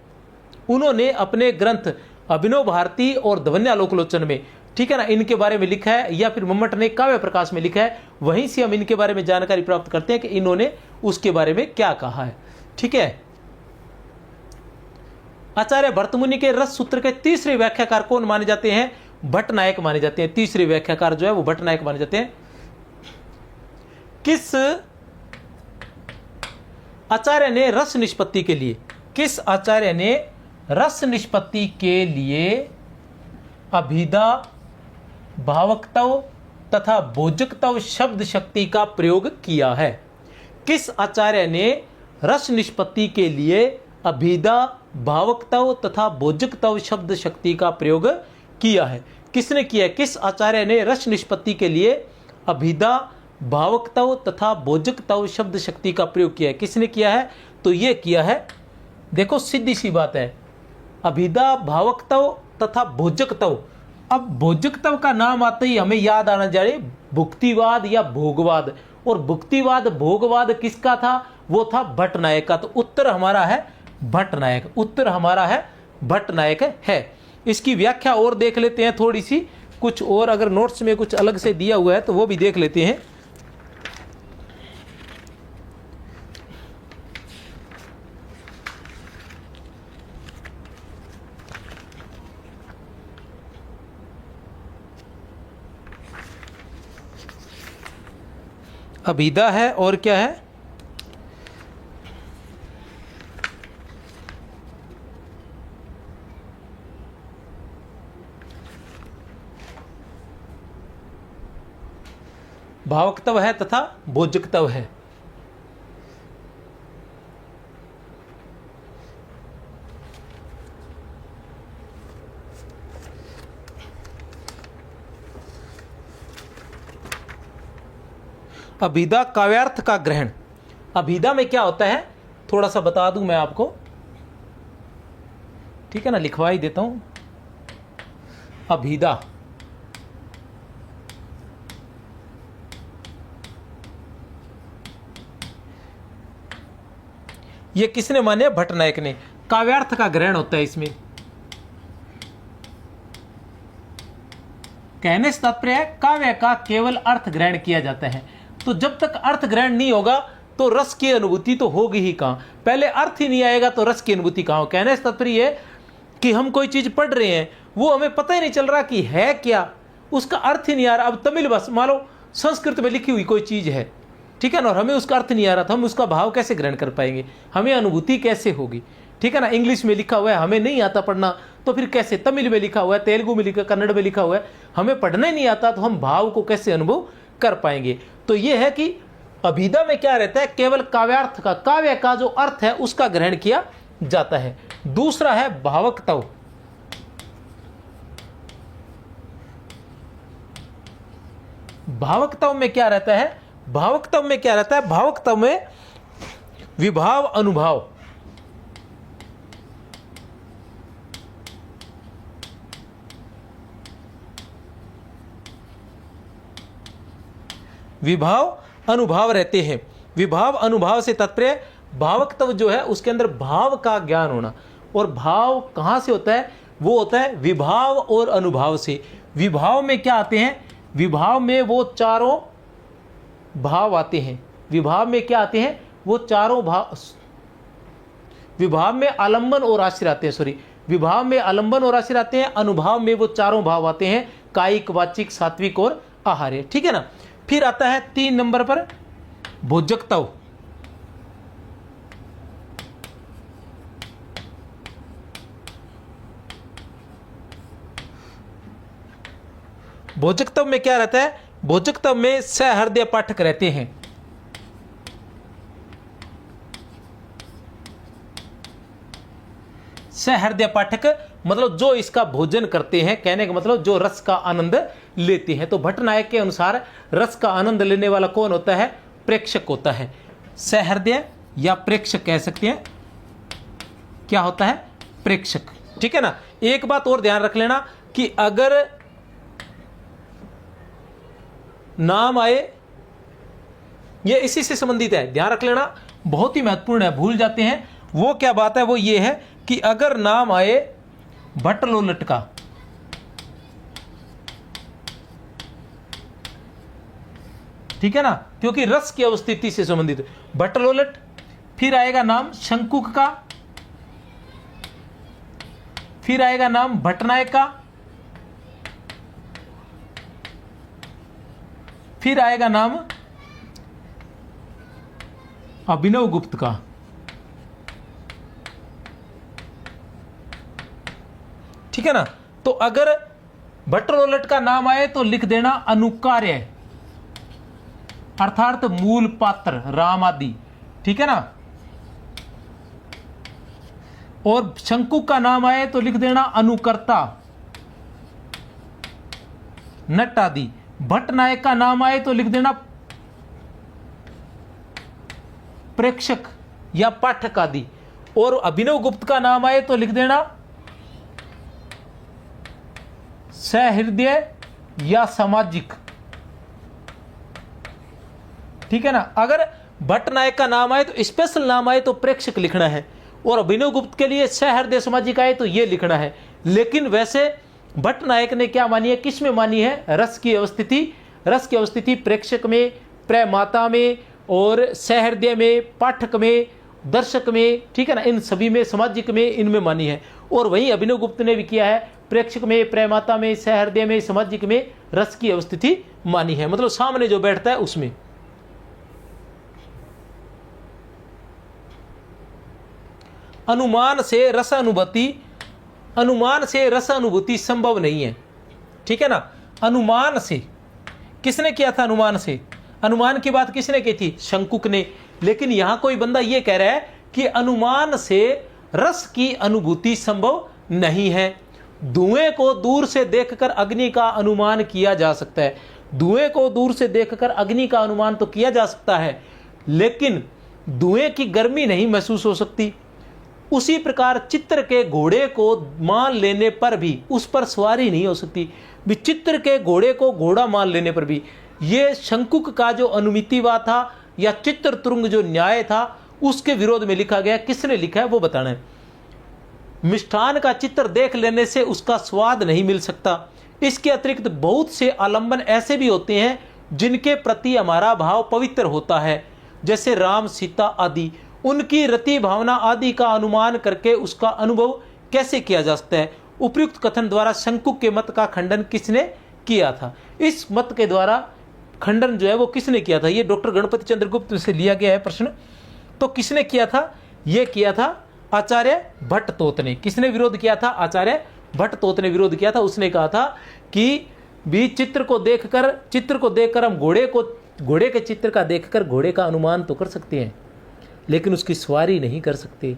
उन्होंने अपने ग्रंथ अभिनव भारती और ध्वन्यालोकलोचन में, ठीक है ना, इनके बारे में लिखा है, या फिर मम्मट ने काव्य प्रकाश में लिखा है। वहीं से हम इनके बारे में जानकारी प्राप्त करते हैं कि इन्होंने उसके बारे में क्या कहा है। ठीक है, आचार्य भर्तमुनि के रस सूत्र के तीसरे व्याख्याकार कौन माने जाते हैं? भट्ट नायक माने जाते हैं। तीसरे व्याख्याकार जो है वो भट्ट नायक माने जाते हैं। किस आचार्य ने रस निष्पत्ति के लिए, किस आचार्य ने रस निष्पत्ति के लिए अभिधा, भावकत्व तथा बोजकत्व शब्द शक्ति का प्रयोग किया है? किस आचार्य ने रस निष्पत्ति के लिए अभिधा, भावकत्व तथा बोजकत्व शब्द शक्ति का प्रयोग किया है? किसने किया? किस आचार्य ने रस निष्पत्ति के लिए अभिधा, भावकत्व तथा बोजकत्व शब्द शक्ति का प्रयोग किया है? किसने किया है? तो ये किया है, देखो सीधी सी बात है, अभिधा, भावकत्व तथा बोजकत्व। अब बोजकत्व का नाम आते ही हमें याद आना चाहिए भुक्तिवाद या भोगवाद, और भुक्तिवाद भोगवाद किसका था? वो था भट्ट नायक का। तो उत्तर हमारा है भट्ट नायक, उत्तर हमारा है भट्ट नायक है। इसकी व्याख्या और देख लेते हैं थोड़ी सी, कुछ और अगर नोट्स में कुछ अलग से दिया हुआ है तो वो भी देख लेते हैं। अभिधा है और क्या है? भावकत्व है तथा बोजकत्व है। अभिधा काव्यार्थ का ग्रहण। अभिधा में क्या होता है थोड़ा सा बता दूं मैं आपको, ठीक है ना, लिखवा ही देता हूं। अभिधा ये किसने माने? भट्ट नायक ने। काव्यार्थ का ग्रहण होता है इसमें। कहने से तात्पर्य है काव्य का केवल अर्थ ग्रहण किया जाता है। तो जब तक अर्थ ग्रहण नहीं होगा तो रस की अनुभूति तो होगी ही कहां? पहले अर्थ ही नहीं आएगा तो रस की अनुभूति कहां हो? कहने से तात्पर्य है कि हम कोई चीज पढ़ रहे हैं, वो हमें पता ही नहीं चल रहा कि है क्या, उसका अर्थ ही नहीं आ रहा। अब तमिल बस मान लो संस्कृत में लिखी हुई कोई चीज है, ठीक है ना, और हमें उसका अर्थ नहीं आ रहा, तो हम उसका भाव कैसे ग्रहण कर पाएंगे? हमें अनुभूति कैसे होगी? ठीक है ना, इंग्लिश में लिखा हुआ है, हमें नहीं आता पढ़ना, तो फिर कैसे? तमिल में लिखा हुआ है, तेलुगु में लिखा, कन्नड़ में लिखा हुआ है, हमें पढ़ना ही नहीं आता, तो हम भाव को कैसे अनुभव कर पाएंगे? तो ये है कि अभिधा में क्या रहता है, केवल काव्यार्थ का, काव्य का जो अर्थ है उसका ग्रहण किया जाता है। दूसरा है भावकत्व। भावकत्व में क्या रहता है? भावकत्व में क्या रहता है? भावकत्व में विभाव, अनुभाव। विभाव अनुभाव रहते हैं। विभाव अनुभाव से तात्पर्य भावकत्व जो है उसके अंदर भाव का ज्ञान होना, और भाव कहां से होता है? वो होता है विभाव और अनुभाव से। विभाव में क्या आते हैं? विभाव में वो चारों भाव आते हैं। विभाव में क्या आते हैं? वो चारों भाव। विभाव में आलंबन और आश्रय आते हैं, सॉरी, विभाव में आलंबन और आश्रय आते हैं। अनुभाव में वो चारों भाव आते हैं, कायिक, वाचिक, सात्विक और आहार्य। ठीक है ना। फिर आता है 3 नंबर पर भोजकत्व। भोजकत्व में क्या रहता है? भोजकत्व में सहृदय पाठक रहते हैं। सहृदय पाठक मतलब जो इसका भोजन करते हैं, कहने का मतलब जो रस का आनंद लेते हैं। तो भट्ट नायक के अनुसार रस का आनंद लेने वाला कौन होता है? प्रेक्षक होता है। सहृदय या प्रेक्षक कह सकते हैं। क्या होता है? प्रेक्षक। ठीक है ना। एक बात और ध्यान रख लेना कि अगर नाम आए, ये इसी से संबंधित है, ध्यान रख लेना, बहुत ही महत्वपूर्ण है, भूल जाते हैं। वो क्या बात है, वो ये है कि अगर नाम आए भट्टलोलट का, ठीक है ना, क्योंकि रस की अवस्थिति से संबंधित भट्टलोलट, फिर आएगा नाम शंकुक का, फिर आएगा नाम भट्टनायक का, फिर आएगा नाम अभिनव गुप्त का। ठीक है ना, तो अगर भट्टलोलट का नाम आए तो लिख देना अनुकार्य, अर्थात मूल पात्र राम आदि, ठीक है ना। और शंकुक का नाम आए तो लिख देना अनुकर्ता नट आदि। भट्टनायक का नाम आए तो लिख देना प्रेक्षक या पाठक आदि। और अभिनव गुप्त का नाम आए तो लिख देना सहृदय या सामाजिक, ठीक है ना। अगर भट्टनायक का नाम आए तो स्पेशल नाम आए तो प्रेक्षक लिखना है, और अभिनव गुप्त के लिए सहृदय सामाजिक आए तो ये लिखना है। लेकिन वैसे भट्टनायक ने क्या मानी है, किस में मानी है, रस की अवस्थिति। रस की अवस्थिति प्रेक्षक में, प्रमाता में, और सहृदय में, पाठक में, दर्शक में, ठीक है ना, इन सभी में, सामाजिक में, इनमें मानी है। और वहीं अभिनव गुप्त ने भी किया है, प्रेक्षक में, प्रमाता में, सहृदय में, सामाजिक में रस की अवस्थिति मानी है, मतलब सामने जो बैठता है उसमें। अनुमान से रस अनुभूति, अनुमान से रस अनुभूति संभव नहीं है, ठीक है ना। अनुमान से किसने किया था, अनुमान से, अनुमान की बात किसने की थी, शंकुक ने। लेकिन यहां कोई बंदा यह कह रहा है कि अनुमान से रस की अनुभूति संभव नहीं है। धुएं को दूर से देखकर अग्नि का अनुमान किया जा सकता है, धुएं को दूर से देखकर अग्नि का अनुमान तो किया जा सकता है, लेकिन धुएं की गर्मी नहीं महसूस हो सकती। उसी प्रकार चित्र के घोड़े को मान लेने पर भी उस पर सवारी नहीं हो सकती। विचित्र के घोड़े को घोड़ा मान लेने पर भी, ये शंकुक का जो अनुमितिवाद था या चित्र तुरंग जो न्याय था उसके विरोध में लिखा गया। किसने लिखा है वो बताना है। मिष्ठान का चित्र देख लेने से उसका स्वाद नहीं मिल सकता। इसके अतिरिक्त बहुत से आलंबन ऐसे भी होते हैं जिनके प्रति हमारा भाव पवित्र होता है, जैसे राम, सीता आदि। उनकी रति भावना आदि का अनुमान करके उसका अनुभव कैसे किया जा सकता है। उपयुक्त कथन द्वारा शंकुक के मत का खंडन किसने किया था। इस मत के द्वारा खंडन जो है वो किसने किया था, ये डॉक्टर गणपति चंद्र गुप्त से लिया गया है प्रश्न। तो किसने किया था, ये किया था आचार्य भट्टतोत ने। किसने विरोध किया था, आचार्य भट्टतोत ने विरोध किया था। उसने कहा था कि भी चित्र को देखकर हम घोड़े के चित्र का देखकर घोड़े का अनुमान तो कर सकते हैं, लेकिन उसकी सवारी नहीं कर सकते,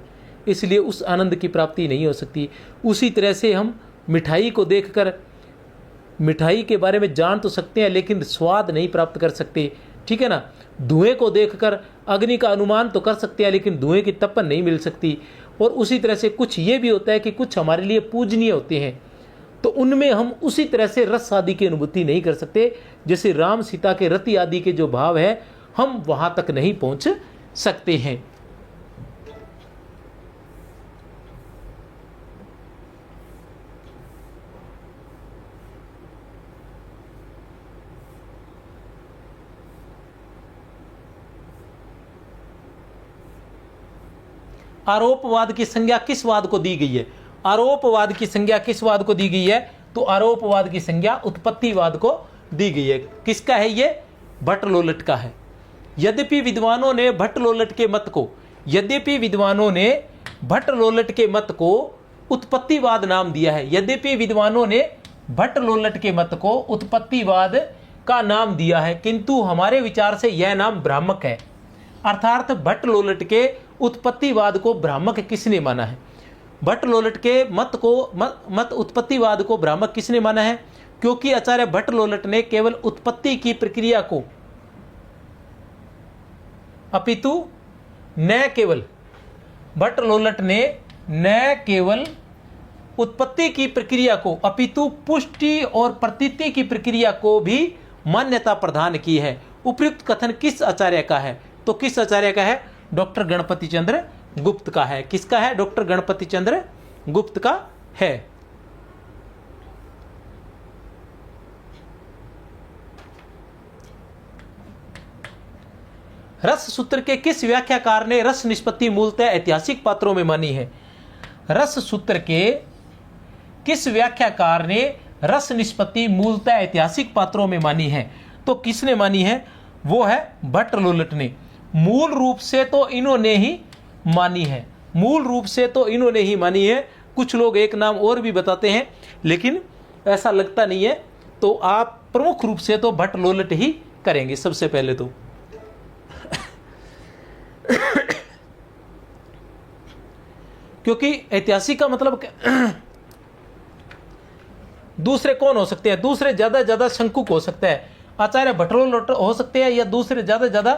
इसलिए उस आनंद की प्राप्ति नहीं हो सकती। उसी तरह से हम मिठाई को देखकर मिठाई के बारे में जान तो सकते हैं, लेकिन स्वाद नहीं प्राप्त कर सकते, ठीक है ना। धुएं को देखकर अग्नि का अनुमान तो कर सकते हैं, लेकिन धुएं की तपन नहीं मिल सकती। और उसी तरह से कुछ ये भी होता है कि कुछ हमारे लिए पूजनीय होते हैं, तो उनमें हम उसी तरह से रस आदि की अनुभूति नहीं कर सकते। जैसे राम सीता के रति आदि के जो भाव है, हम वहां तक नहीं पहुंच सकते हैं। आरोपवाद की संज्ञा किस वाद को दी गई है, आरोपवाद की संज्ञा किस वाद को दी गई है, तो आरोपवाद की संज्ञा उत्पत्तिवाद को दी गई है। किसका है ये, भट्टलोलट का है। यद्यपि विद्वानों ने भट्टलोलट के मत को उत्पत्तिवाद नाम दिया है। यद्यपि विद्वानों ने भट्टलोलट के मत को उत्पत्तिवाद का नाम दिया है, किंतु हमारे विचार से यह नाम भ्रामक है। अर्थात भट्टलोलट के उत्पत्तिवाद को भ्रामक किसने माना है, भट्टलोलट के मत उत्पत्तिवाद को भ्रामक किसने माना है, क्योंकि आचार्य भट्टलोलट ने केवल उत्पत्ति की प्रक्रिया को अपितु न केवल भट्टलोलट ने न केवल उत्पत्ति की प्रक्रिया को अपितु पुष्टि और प्रतीति की प्रक्रिया को भी मान्यता प्रदान की है। उपयुक्त कथन किस आचार्य का है? तो किस आचार्य का है? डॉक्टर गणपति चंद्र गुप्त का है। किसका है? डॉक्टर गणपति चंद्र गुप्त का है। रस सूत्र के किस व्याख्याकार ने रस निष्पत्ति मूलतः ऐतिहासिक पात्रों में मानी है? रस सूत्र के किस व्याख्याकार ने रस निष्पत्ति मूलतः ऐतिहासिक पात्रों में मानी है? तो किसने मानी है? वो है भट्टलोलट ने। मूल रूप से तो इन्होंने ही मानी है, मूल रूप से तो इन्होंने ही मानी है। कुछ लोग एक नाम और भी बताते हैं, लेकिन ऐसा लगता नहीं है। तो आप प्रमुख रूप से तो भट्टलोलट ही करेंगे सबसे पहले तो। क्योंकि ऐतिहासिक का मतलब दूसरे कौन हो सकते हैं? दूसरे ज्यादा ज्यादा शंकुक हो सकता है, आचार्य भट्टलोलट हो सकते हैं, या दूसरे ज्यादा ज्यादा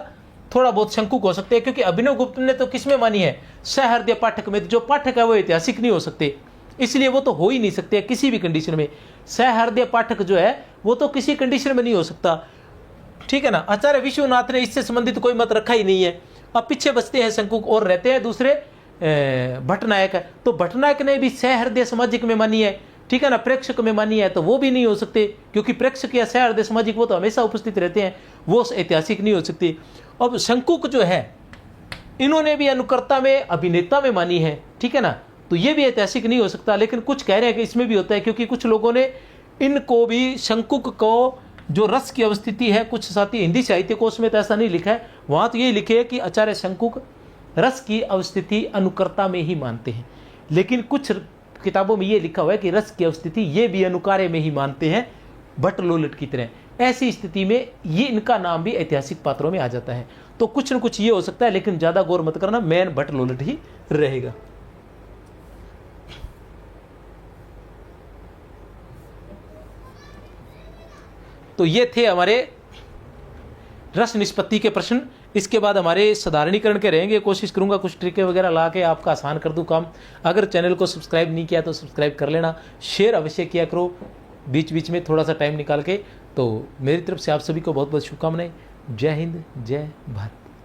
थोड़ा बहुत शंकुक हो सकते हैं। क्योंकि अभिनव गुप्त ने तो किसमें मानी है? सहृदय पाठक में। जो पाठक है वो ऐतिहासिक नहीं हो सकते, इसलिए वो तो हो ही नहीं सकते किसी भी कंडीशन में। सहृदय पाठक जो है वो तो किसी कंडीशन में नहीं हो सकता, ठीक है ना। आचार्य विश्वनाथ ने इससे संबंधित कोई मत रखा ही नहीं है। अब पीछे बचते हैं शंकुक और रहते हैं दूसरे भट्टनायक है। तो भट्टनायक ने भी सहृदय सामाजिक में मानी है, ठीक है ना, प्रेक्षक में मानी है, तो वो भी नहीं हो सकते। क्योंकि प्रेक्षक या सहृदय सामाजिक वो तो हमेशा उपस्थित रहते हैं, वो ऐतिहासिक नहीं हो सकती। अब शंकुक जो है इन्होंने भी अनुकर्ता में अभिनेता में मानी है, ठीक है ना, तो ये भी ऐतिहासिक नहीं हो सकता। लेकिन कुछ कह रहे हैं कि इसमें भी होता है, क्योंकि कुछ लोगों ने इनको भी शंकुक को जो रस की अवस्थिति है, कुछ साथी हिंदी साहित्य कोश में तो ऐसा नहीं लिखा है, वहां तो ये लिखे है कि आचार्य शंकुक रस की अवस्थिति अनुकर्ता में ही मानते हैं। लेकिन कुछ किताबों में ये लिखा हुआ है कि रस की अवस्थिति ये भी अनुकार्य में ही मानते हैं, भट्टलोलट की तरह। ऐसी स्थिति में ये इनका नाम भी ऐतिहासिक पात्रों में आ जाता है। तो कुछ न कुछ ये हो सकता है, लेकिन ज्यादा गौर मत करना, मेन भट्टलोलट ही रहेगा। तो ये थे हमारे रस निष्पत्ति के प्रश्न। इसके बाद हमारे साधारणीकरण के रहेंगे। कोशिश करूंगा कुछ ट्रिकें वगैरह ला के आपका आसान कर दूं काम। अगर चैनल को सब्सक्राइब नहीं किया तो सब्सक्राइब कर लेना, शेयर अवश्य किया करो बीच बीच में थोड़ा सा टाइम निकाल के। तो मेरी तरफ से आप सभी को बहुत बहुत शुभकामनाएं। जय हिंद, जय भारत।